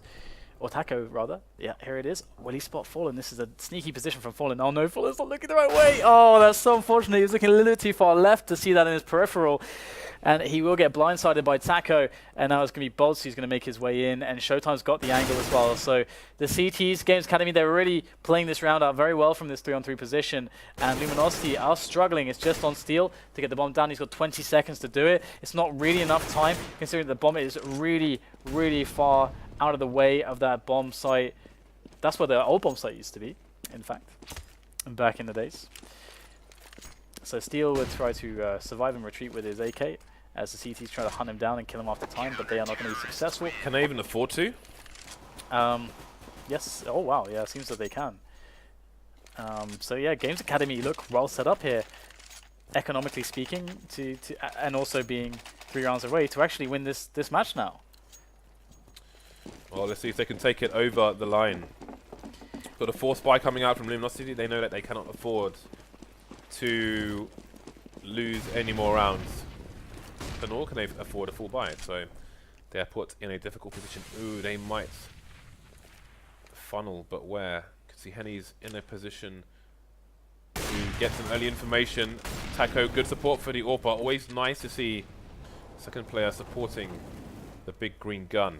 or Taco rather. Yeah, here it is. Will he spot Fallen? This is a sneaky position from Fallen. Oh no, Fallen's not looking the right way. Oh, that's so unfortunate. He was looking a little too far left to see that in his peripheral. And he will get blindsided by Taco. And now it's going to be Bolts who's going to make his way in. And Showtime's got the angle as well. So the CTs, Games Academy, they're really playing this round out very well from this 3-on-3 position. And Luminosity are struggling. It's just on Steel to get the bomb down. He's got 20 seconds to do it. It's not really enough time, considering the bomb is really, really far out of the way of that bomb site. That's where the old bomb site used to be, in fact, back in the days. So Steel would try to survive and retreat with his AK, as the CTs try to hunt him down and kill him after time, but they are not going to be successful. Can they even afford to? Yes. Oh, wow. Yeah, it seems that they can. So, yeah, Games Academy look well set up here, economically speaking, and also being 3 rounds away to actually win this match now. Well, let's see if they can take it over the line. Got a force buy coming out from Luminosity. They know that they cannot afford to lose any more rounds. But nor can they afford a full buy, so they are put in a difficult position. Ooh, they might funnel, but where? Can see Henny's in a position to get some early information. Taco, good support for the AWPer. Always nice to see second player supporting the big green gun.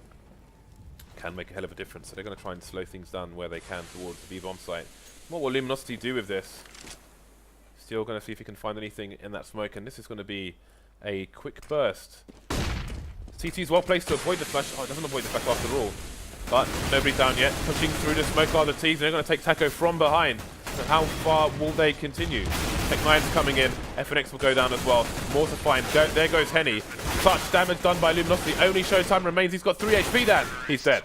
Can make a hell of a difference, so they're going to try and slow things down where they can towards the B-bomb site. What will Luminosity do with this? Still going to see if he can find anything in that smoke, and this is going to be a quick burst. CT's well placed to avoid the flash. Oh, it doesn't avoid the flash after all. But nobody down yet. Pushing through the smoke are the T's, and they're going to take Taco from behind. So how far will they continue? Tech9's coming in. FNX will go down as well. More to find. There goes Henny. Such damage done by Luminosity. Only Showtime remains. He's got 3 HP then. He's dead.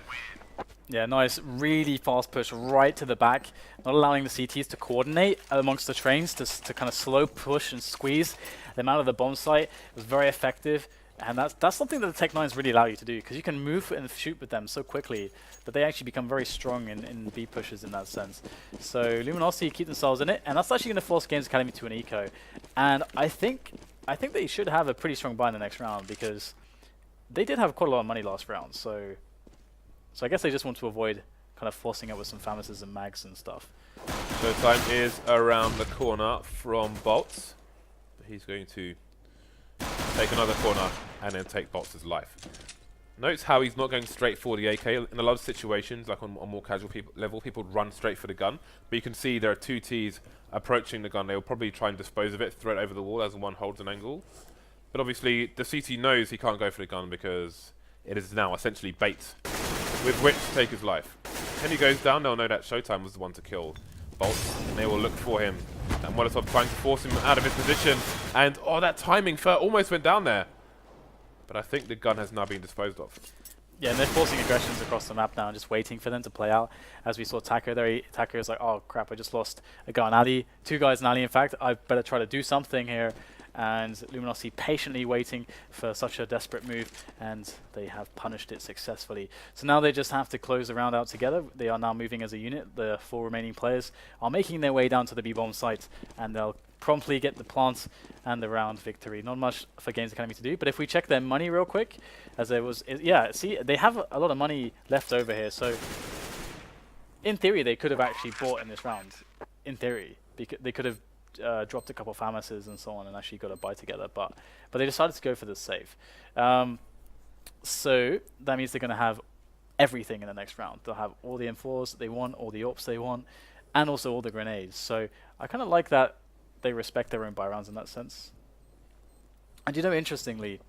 Yeah, nice, really fast push right to the back, not allowing the CTs to coordinate amongst the trains to kind of slow push and squeeze them out of the bomb site. It was very effective, and that's something that the Tech9s really allow you to do, because you can move and shoot with them so quickly that they actually become very strong in B pushes in that sense. So Luminosity keep themselves in it, and that's actually going to force Games Academy to an eco. And I think they should have a pretty strong buy in the next round, because they did have quite a lot of money last round, so I guess they just want to avoid kind of forcing it with some Famises and mags and stuff. Showtime is around the corner from Bolts. He's going to take another corner and then take Bolts' life. Notice how he's not going straight for the AK. In a lot of situations, like on more casual level, people run straight for the gun. But you can see there are 2 Ts approaching the gun. They will probably try and dispose of it, throw it over the wall as one holds an angle. But obviously, the CT knows he can't go for the gun because it is now essentially bait with which to take his life. Henny goes down, they'll know that Showtime was the one to kill Bolt, and they will look for him. And Molotov trying to force him out of his position. And, oh, that timing, Fer almost went down there. But I think the gun has now been disposed of. Yeah, and they're forcing aggressions across the map now, just waiting for them to play out. As we saw Taco there, Taco is like, oh crap, I just lost a guy in alley. 2 guys in alley, in fact. I better try to do something here. And Luminosity patiently waiting for such a desperate move, and they have punished it successfully. So now they just have to close the round out together. They are now moving as a unit. The 4 remaining players are making their way down to the B-bomb site, and they'll promptly get the plant and the round victory. Not much for Games Academy to do, but if we check their money real quick, as there was, yeah, see, they have a lot of money left over here, so in theory they could have actually bought in this round. In theory, because they could have dropped a couple of FAMASs and so on and actually got a buy together, but they decided to go for the save. So that means they're going to have everything in the next round. They'll have all the M4s they want, all the AWPs they want, and also all the grenades. So I kind of like that they respect their own buy rounds in that sense. And you know, interestingly,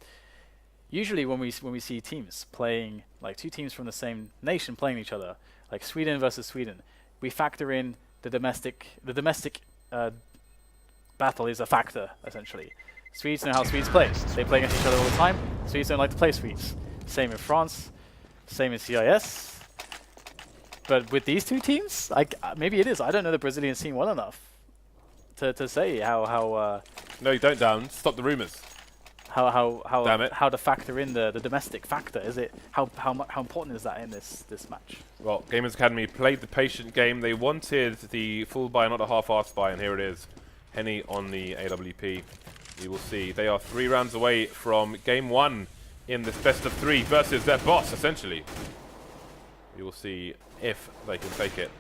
usually when we see teams playing, like 2 teams from the same nation playing each other, like Sweden versus Sweden, we factor in the domestic battle is a factor, essentially. Swedes know how Swedes play. They play against each other all the time. Swedes don't like to play Swedes. Same in France, same in CIS. But with these 2 teams, maybe it is. I don't know the Brazilian scene well enough to say how No, you don't, Down. Stop the rumors. How to factor in the domestic factor. Is it how important is that in this match? Well, Gamers Academy played the patient game. They wanted the full buy, not a half-assed buy, and here it is. Henny on the AWP. You will see they are 3 rounds away from game 1 in this best of 3 versus their boss, essentially. You will see if they can take it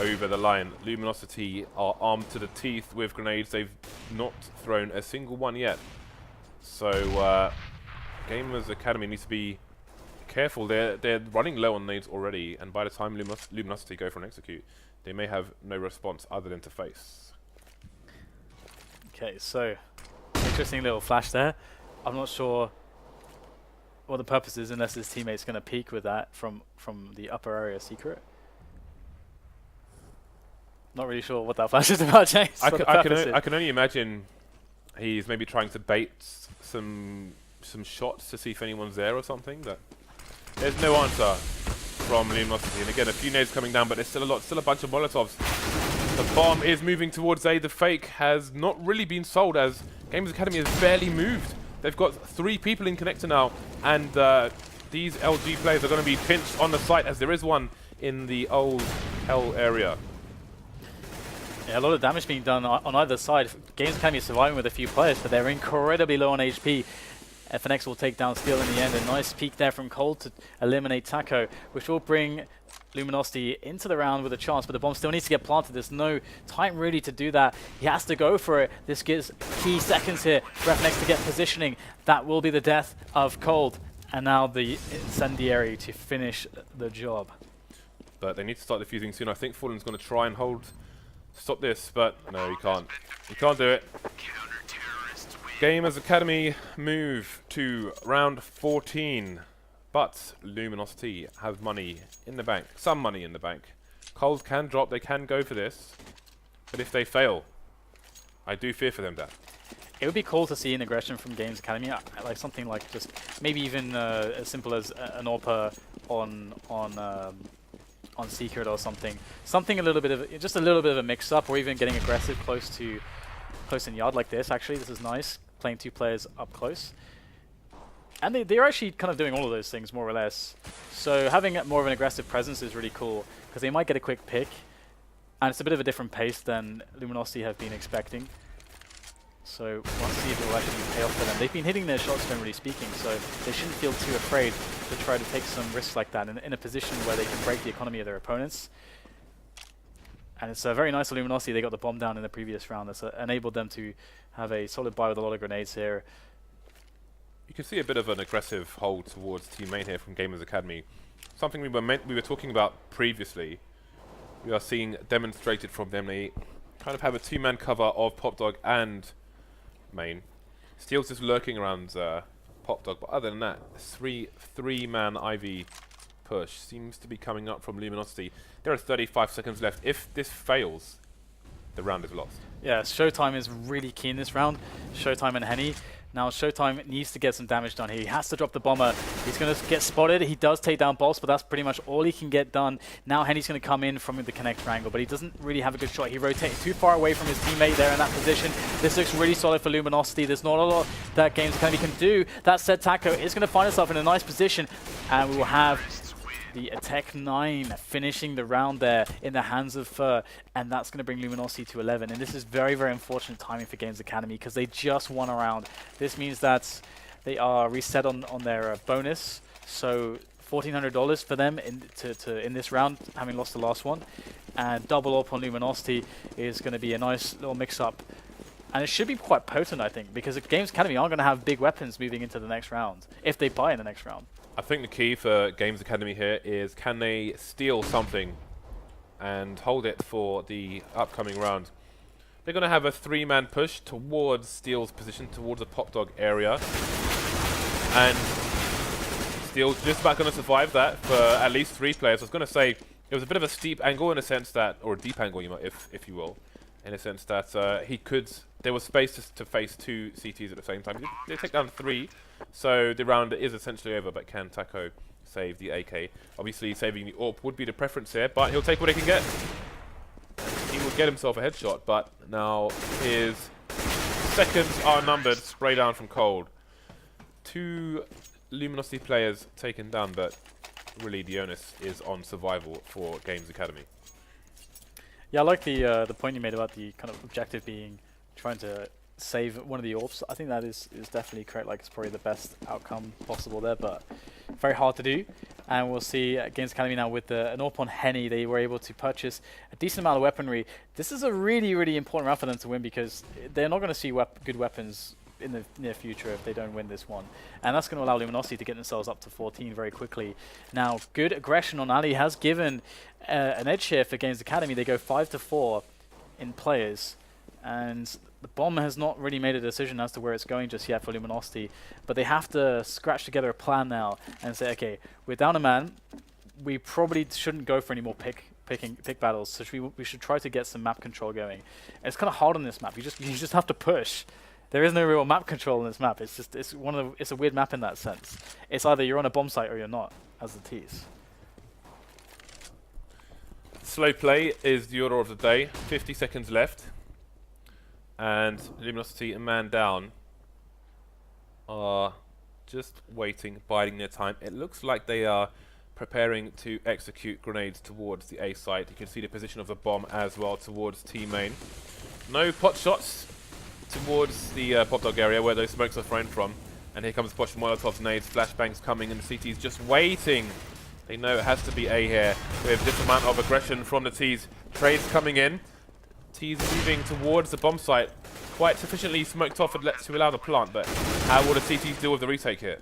over the line. Luminosity are armed to the teeth with grenades. They've not thrown a single one yet. So Gamers Academy needs to be careful. They're running low on nades already, and by the time Luminosity go for an execute, they may have no response other than to face. Okay, so interesting little flash there. I'm not sure what the purpose is unless his teammate's going to peek with that from the upper area secret. Not really sure what that flash is about, James. I can only imagine he's maybe trying to bait some shots to see if anyone's there or something. That there's no answer from Luminosity, and again a few nades coming down, but there's still a bunch of Molotovs. The bomb is moving towards A. The fake has not really been sold as Gamers Academy has barely moved. They've got 3 people in connector now, and these LG players are going to be pinched on the site as there is one in the old L area. Yeah, a lot of damage being done on either side. Games Academy is surviving with a few players, but they're incredibly low on HP. FNX will take down Steel in the end. A nice peek there from Cold to eliminate Taco, which will bring Luminosity into the round with a chance, but the bomb still needs to get planted. There's no time really to do that. He has to go for it. This gives key seconds here for FNX to get positioning. That will be the death of Cold. And now the incendiary to finish the job. But they need to start defusing soon. I think Fallen's going to try and stop this, but no, he can't. He can't do it. Gamers Academy move to round 14. But Luminosity have money in the bank. Some money in the bank. Cold can drop. They can go for this. But if they fail, I do fear for them, Dad. It would be cool to see an aggression from Games Academy, like something like just maybe even as simple as an AWP on Secret or something. Something just a little bit of a mix-up, or even getting aggressive close in yard like this. Actually, this is nice. Playing 2 players up close. And they're actually kind of doing all of those things, more or less. So having more of an aggressive presence is really cool, because they might get a quick pick, and it's a bit of a different pace than Luminosity have been expecting. So we'll see if it will actually pay off for them. They've been hitting their shots, generally speaking, so they shouldn't feel too afraid to try to take some risks like that in a position where they can break the economy of their opponents. And it's very nice for Luminosity. They got the bomb down in the previous round. That's enabled them to have a solid buy with a lot of grenades here. You can see a bit of an aggressive hold towards Team Main here from Gamers Academy. Something we were talking about previously. We are seeing demonstrated from them. They kind of have a 2-man cover of Popdog and Main. Steel's just lurking around Popdog, but other than that, 3-man Ivy push seems to be coming up from Luminosity. There are 35 seconds left. If this fails, the round is lost. Yeah, Showtime is really key in this round. Showtime and Henny. Now Showtime needs to get some damage done here. He has to drop the bomber. He's going to get spotted. He does take down Boss, but that's pretty much all he can get done. Now Henny's going to come in from the connector angle, but he doesn't really have a good shot. He rotated too far away from his teammate there in that position. This looks really solid for Luminosity. There's not a lot that Games Academy can do. That said, Taco is going to find himself in a nice position, and we will have the Attack 9 finishing the round there in the hands of Fur, and that's going to bring Luminosity to 11. And this is very, very unfortunate timing for Games Academy because they just won a round. This means that they are reset on their bonus, so $1,400 for them in this round, having lost the last one. And double up on Luminosity is going to be a nice little mix-up. And it should be quite potent, I think, because Games Academy aren't going to have big weapons moving into the next round, if they buy in the next round. I think the key for Games Academy here is, can they steal something and hold it for the upcoming round? They're going to have a 3-man push towards Steel's position, towards the Pop Dog area. And Steel's just about going to survive that for at least 3 players. I was going to say, it was a bit of a steep angle in a sense that, or a deep angle, you might, if you will, in a sense that he could, there was space to face 2 CTs at the same time. They take down 3. So the round is essentially over, but can Taco save the AK? Obviously saving the AWP would be the preference here, but he'll take what he can get. He will get himself a headshot, but now his seconds are numbered. Spray down from Cold. 2 Luminosity players taken down, but really the onus is on survival for Games Academy. Yeah, I like the point you made about the kind of objective being trying to save one of the AWPs. I think that is definitely correct. Like, it's probably the best outcome possible there, but very hard to do. And we'll see Games Academy now with an AWP on Henny. They were able to purchase a decent amount of weaponry. This is a really, really important round for them to win because they're not going to see good weapons in the near future if they don't win this one. And that's going to allow Luminosity to get themselves up to 14 very quickly. Now, good aggression on Ali has given an edge here for Games Academy. They go 5-4 in players. And the bomb has not really made a decision as to where it's going just yet for Luminosity, but they have to scratch together a plan now and say, okay, we're down a man. We probably shouldn't go for any more pick battles, so we should try to get some map control going. And it's kind of hard on this map. You just have to push. There is no real map control in this map. It's a weird map in that sense. It's either you're on a bomb site or you're not, as the T's. Slow play is the order of the day. 50 seconds left. And Luminosity, a man down, are just waiting, biding their time. It looks like they are preparing to execute grenades towards the A site. You can see the position of the bomb as well towards T main. No pot shots towards the Pop Dog area where those smokes are thrown from. And here comes Posh Molotov's nades, flashbangs coming, and the CT's just waiting. They know it has to be A here with this amount of aggression from the T's. Trades coming in. T's moving towards the bomb site, quite sufficiently smoked off to allow the plant, but how will the CTs deal with the retake here?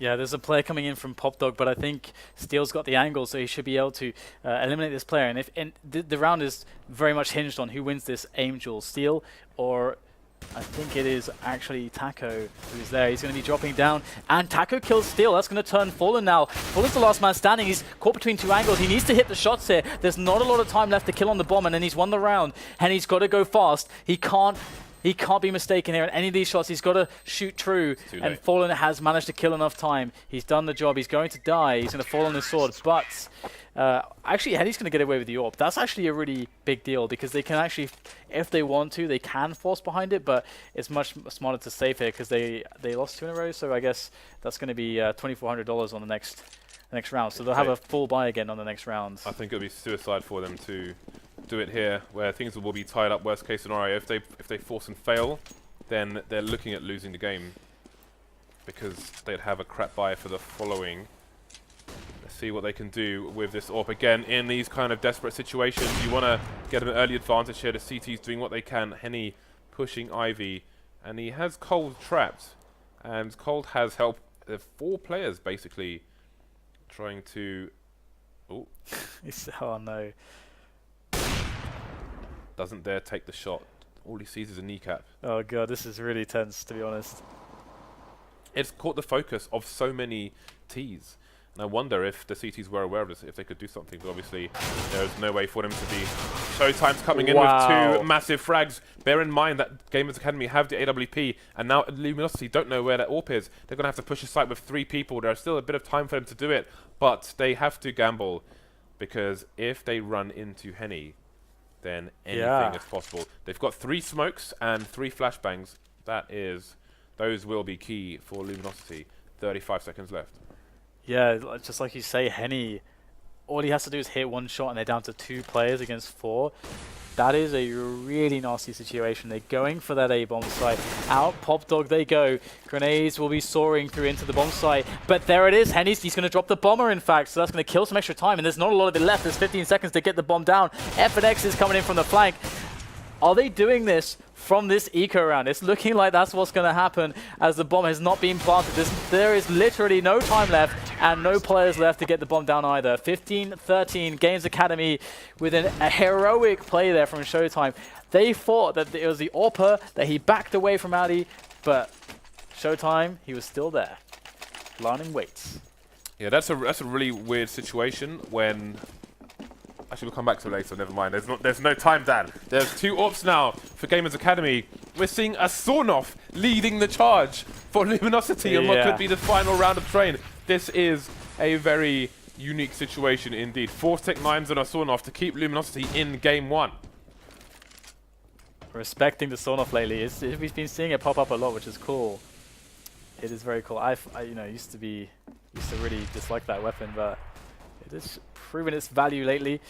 Yeah, there's a player coming in from Pop Dog, but I think Steel's got the angle, so he should be able to eliminate this player. And the round is very much hinged on who wins this aim duel, Steel or I think it is actually Taco who's there. He's going to be dropping down, and Taco kills Steel. That's going to turn Fallen now. Fallen's the last man standing. He's caught between 2 angles. He needs to hit the shots here. There's not a lot of time left to kill on the bomb, and then he's won the round, and he's got to go fast. He can't be mistaken here in any of these shots. He's got to shoot true, and Fallen has managed to kill enough time. He's done the job. He's going to die. He's going to fall on his sword, but actually, Henny's going to get away with the AWP. That's actually a really big deal because they can actually, if they want to, they can force behind it, but it's much smarter to save here because they lost 2 in a row, so I guess that's going to be $2,400 on the next round. So they'll have a full buy again on the next round. I think it'll be suicide for them to do it here, where things will be tied up. Worst case scenario, if they force and fail, then they're looking at losing the game because they'd have a crap buy for the following. Let's see what they can do with this AWP. Again, in these kind of desperate situations, you want to get an early advantage here. The CT's doing what they can. Henny pushing Ivy, and he has Cold trapped, and Cold has help. 4 players basically trying to. Oh, oh no! Doesn't dare take the shot. All he sees is a kneecap. Oh god, this is really tense, to be honest. It's caught the focus of so many T's. And I wonder if the CTs were aware of this, if they could do something. But obviously, there's no way for them to be. Showtime's coming in with 2 massive frags. Bear in mind that Gamers Academy have the AWP, and now Luminosity don't know where that AWP is. They're going to have to push a site with 3 people. There's still a bit of time for them to do it, but they have to gamble, because if they run into Henny, then anything is possible. They've got 3 smokes and 3 flashbangs. Those will be key for Luminosity. 35 seconds left. Yeah, just like you say, Henny, all he has to do is hit 1 shot and they're down to 2 players against 4. That is a really nasty situation. They're going for that A-bomb site. Out pop dog they go. Grenades will be soaring through into the bomb site. But there it is. He's going to drop the bomber, in fact. So that's going to kill some extra time. And there's not a lot of it left. There's 15 seconds to get the bomb down. F&X is coming in from the flank. Are they doing this from this eco round? It's looking like that's what's going to happen, as the bomb has not been planted. There is literally no time left and no players left to get the bomb down either. 15-13, Games Academy with a heroic play there from Showtime. They thought that it was the AWPer, that he backed away from Ali, but Showtime, he was still there, learning weights. Yeah, that's a really weird situation when. Actually, we'll come back to it later. Never mind. There's no time, Dan. There's 2 AWPs now for Gamers Academy. We're seeing a Sornoff leading the charge for Luminosity on what could be the final round of train. This is a very unique situation indeed. 4 Tech-9s and a Sornoff to keep Luminosity in game 1. Respecting the Sornoff lately. We've been seeing it pop up a lot, which is cool. It is very cool. I used to really dislike that weapon, but it has proven its value lately.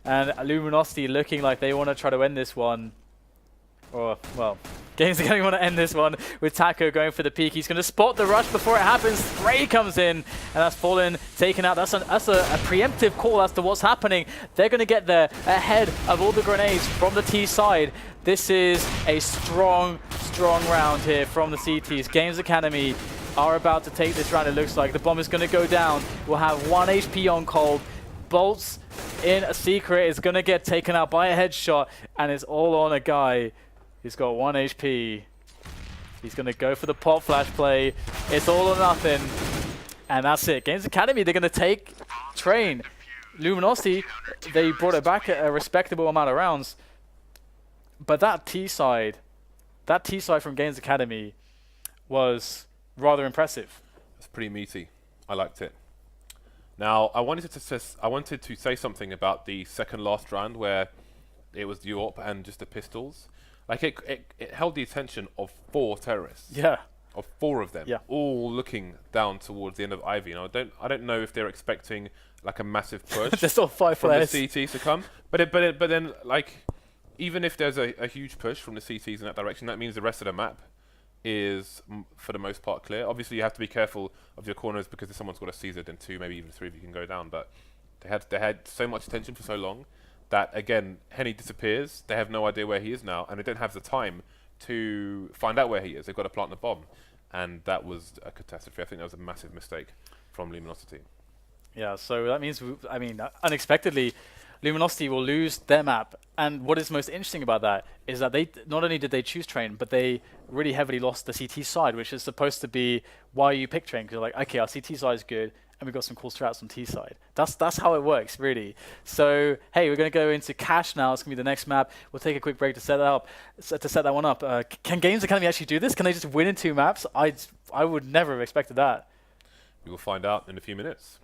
And Luminosity looking like they want to try to end this one. Or, well, Games are going to want to end this one with Taco going for the peak. He's going to spot the rush before it happens. Spray comes in, and that's Fallen taken out. That's a preemptive call as to what's happening. They're going to get there ahead of all the grenades from the T side. This is a strong round here from the CTs. Games Academy are about to take this round, it looks like. The bomb is going to go down. We'll have 1 HP on cold. Bolts in a secret is going to get taken out by a headshot, and it's all on a guy who's got 1 HP. He's going to go for the pop flash play. It's all or nothing, and that's it. Games Academy, they're going to take train. Luminosity, they brought it back at a respectable amount of rounds, but that T side from Games Academy was rather impressive. It's pretty meaty. I liked it. Now, I wanted to say something about the second last round where it was the AWP and just the pistols. Like it held the attention of 4 terrorists. Yeah. Of 4 of them. Yeah. All looking down towards the end of Ivy. Now, I don't know if they're expecting like a massive push. There's still 5 from players. the CTs to come. But then like even if there's a huge push from the CTs in that direction, that means the rest of the map is for the most part clear. Obviously, you have to be careful of your corners because if someone's got a Caesar, then 2, maybe even 3 of you can go down. But they had so much attention for so long that again, Henny disappears. They have no idea where he is now, and they don't have the time to find out where he is. They've got to plant the bomb, and that was a catastrophe. I think that was a massive mistake from Luminosity. Yeah, so that means, unexpectedly, Luminosity will lose their map. And what is most interesting about that is that they not only did they choose train, but they really heavily lost the CT side, which is supposed to be why you pick train, because you're like, okay, our CT side is good, and we've got some cool strats on T side. That's how it works, really. So, hey, we're going to go into Cash now. It's going to be the next map. We'll take a quick break to set that up. To set that one up. Can Games Academy actually do this? Can they just win in 2 maps? I would never have expected that. We will find out in a few minutes.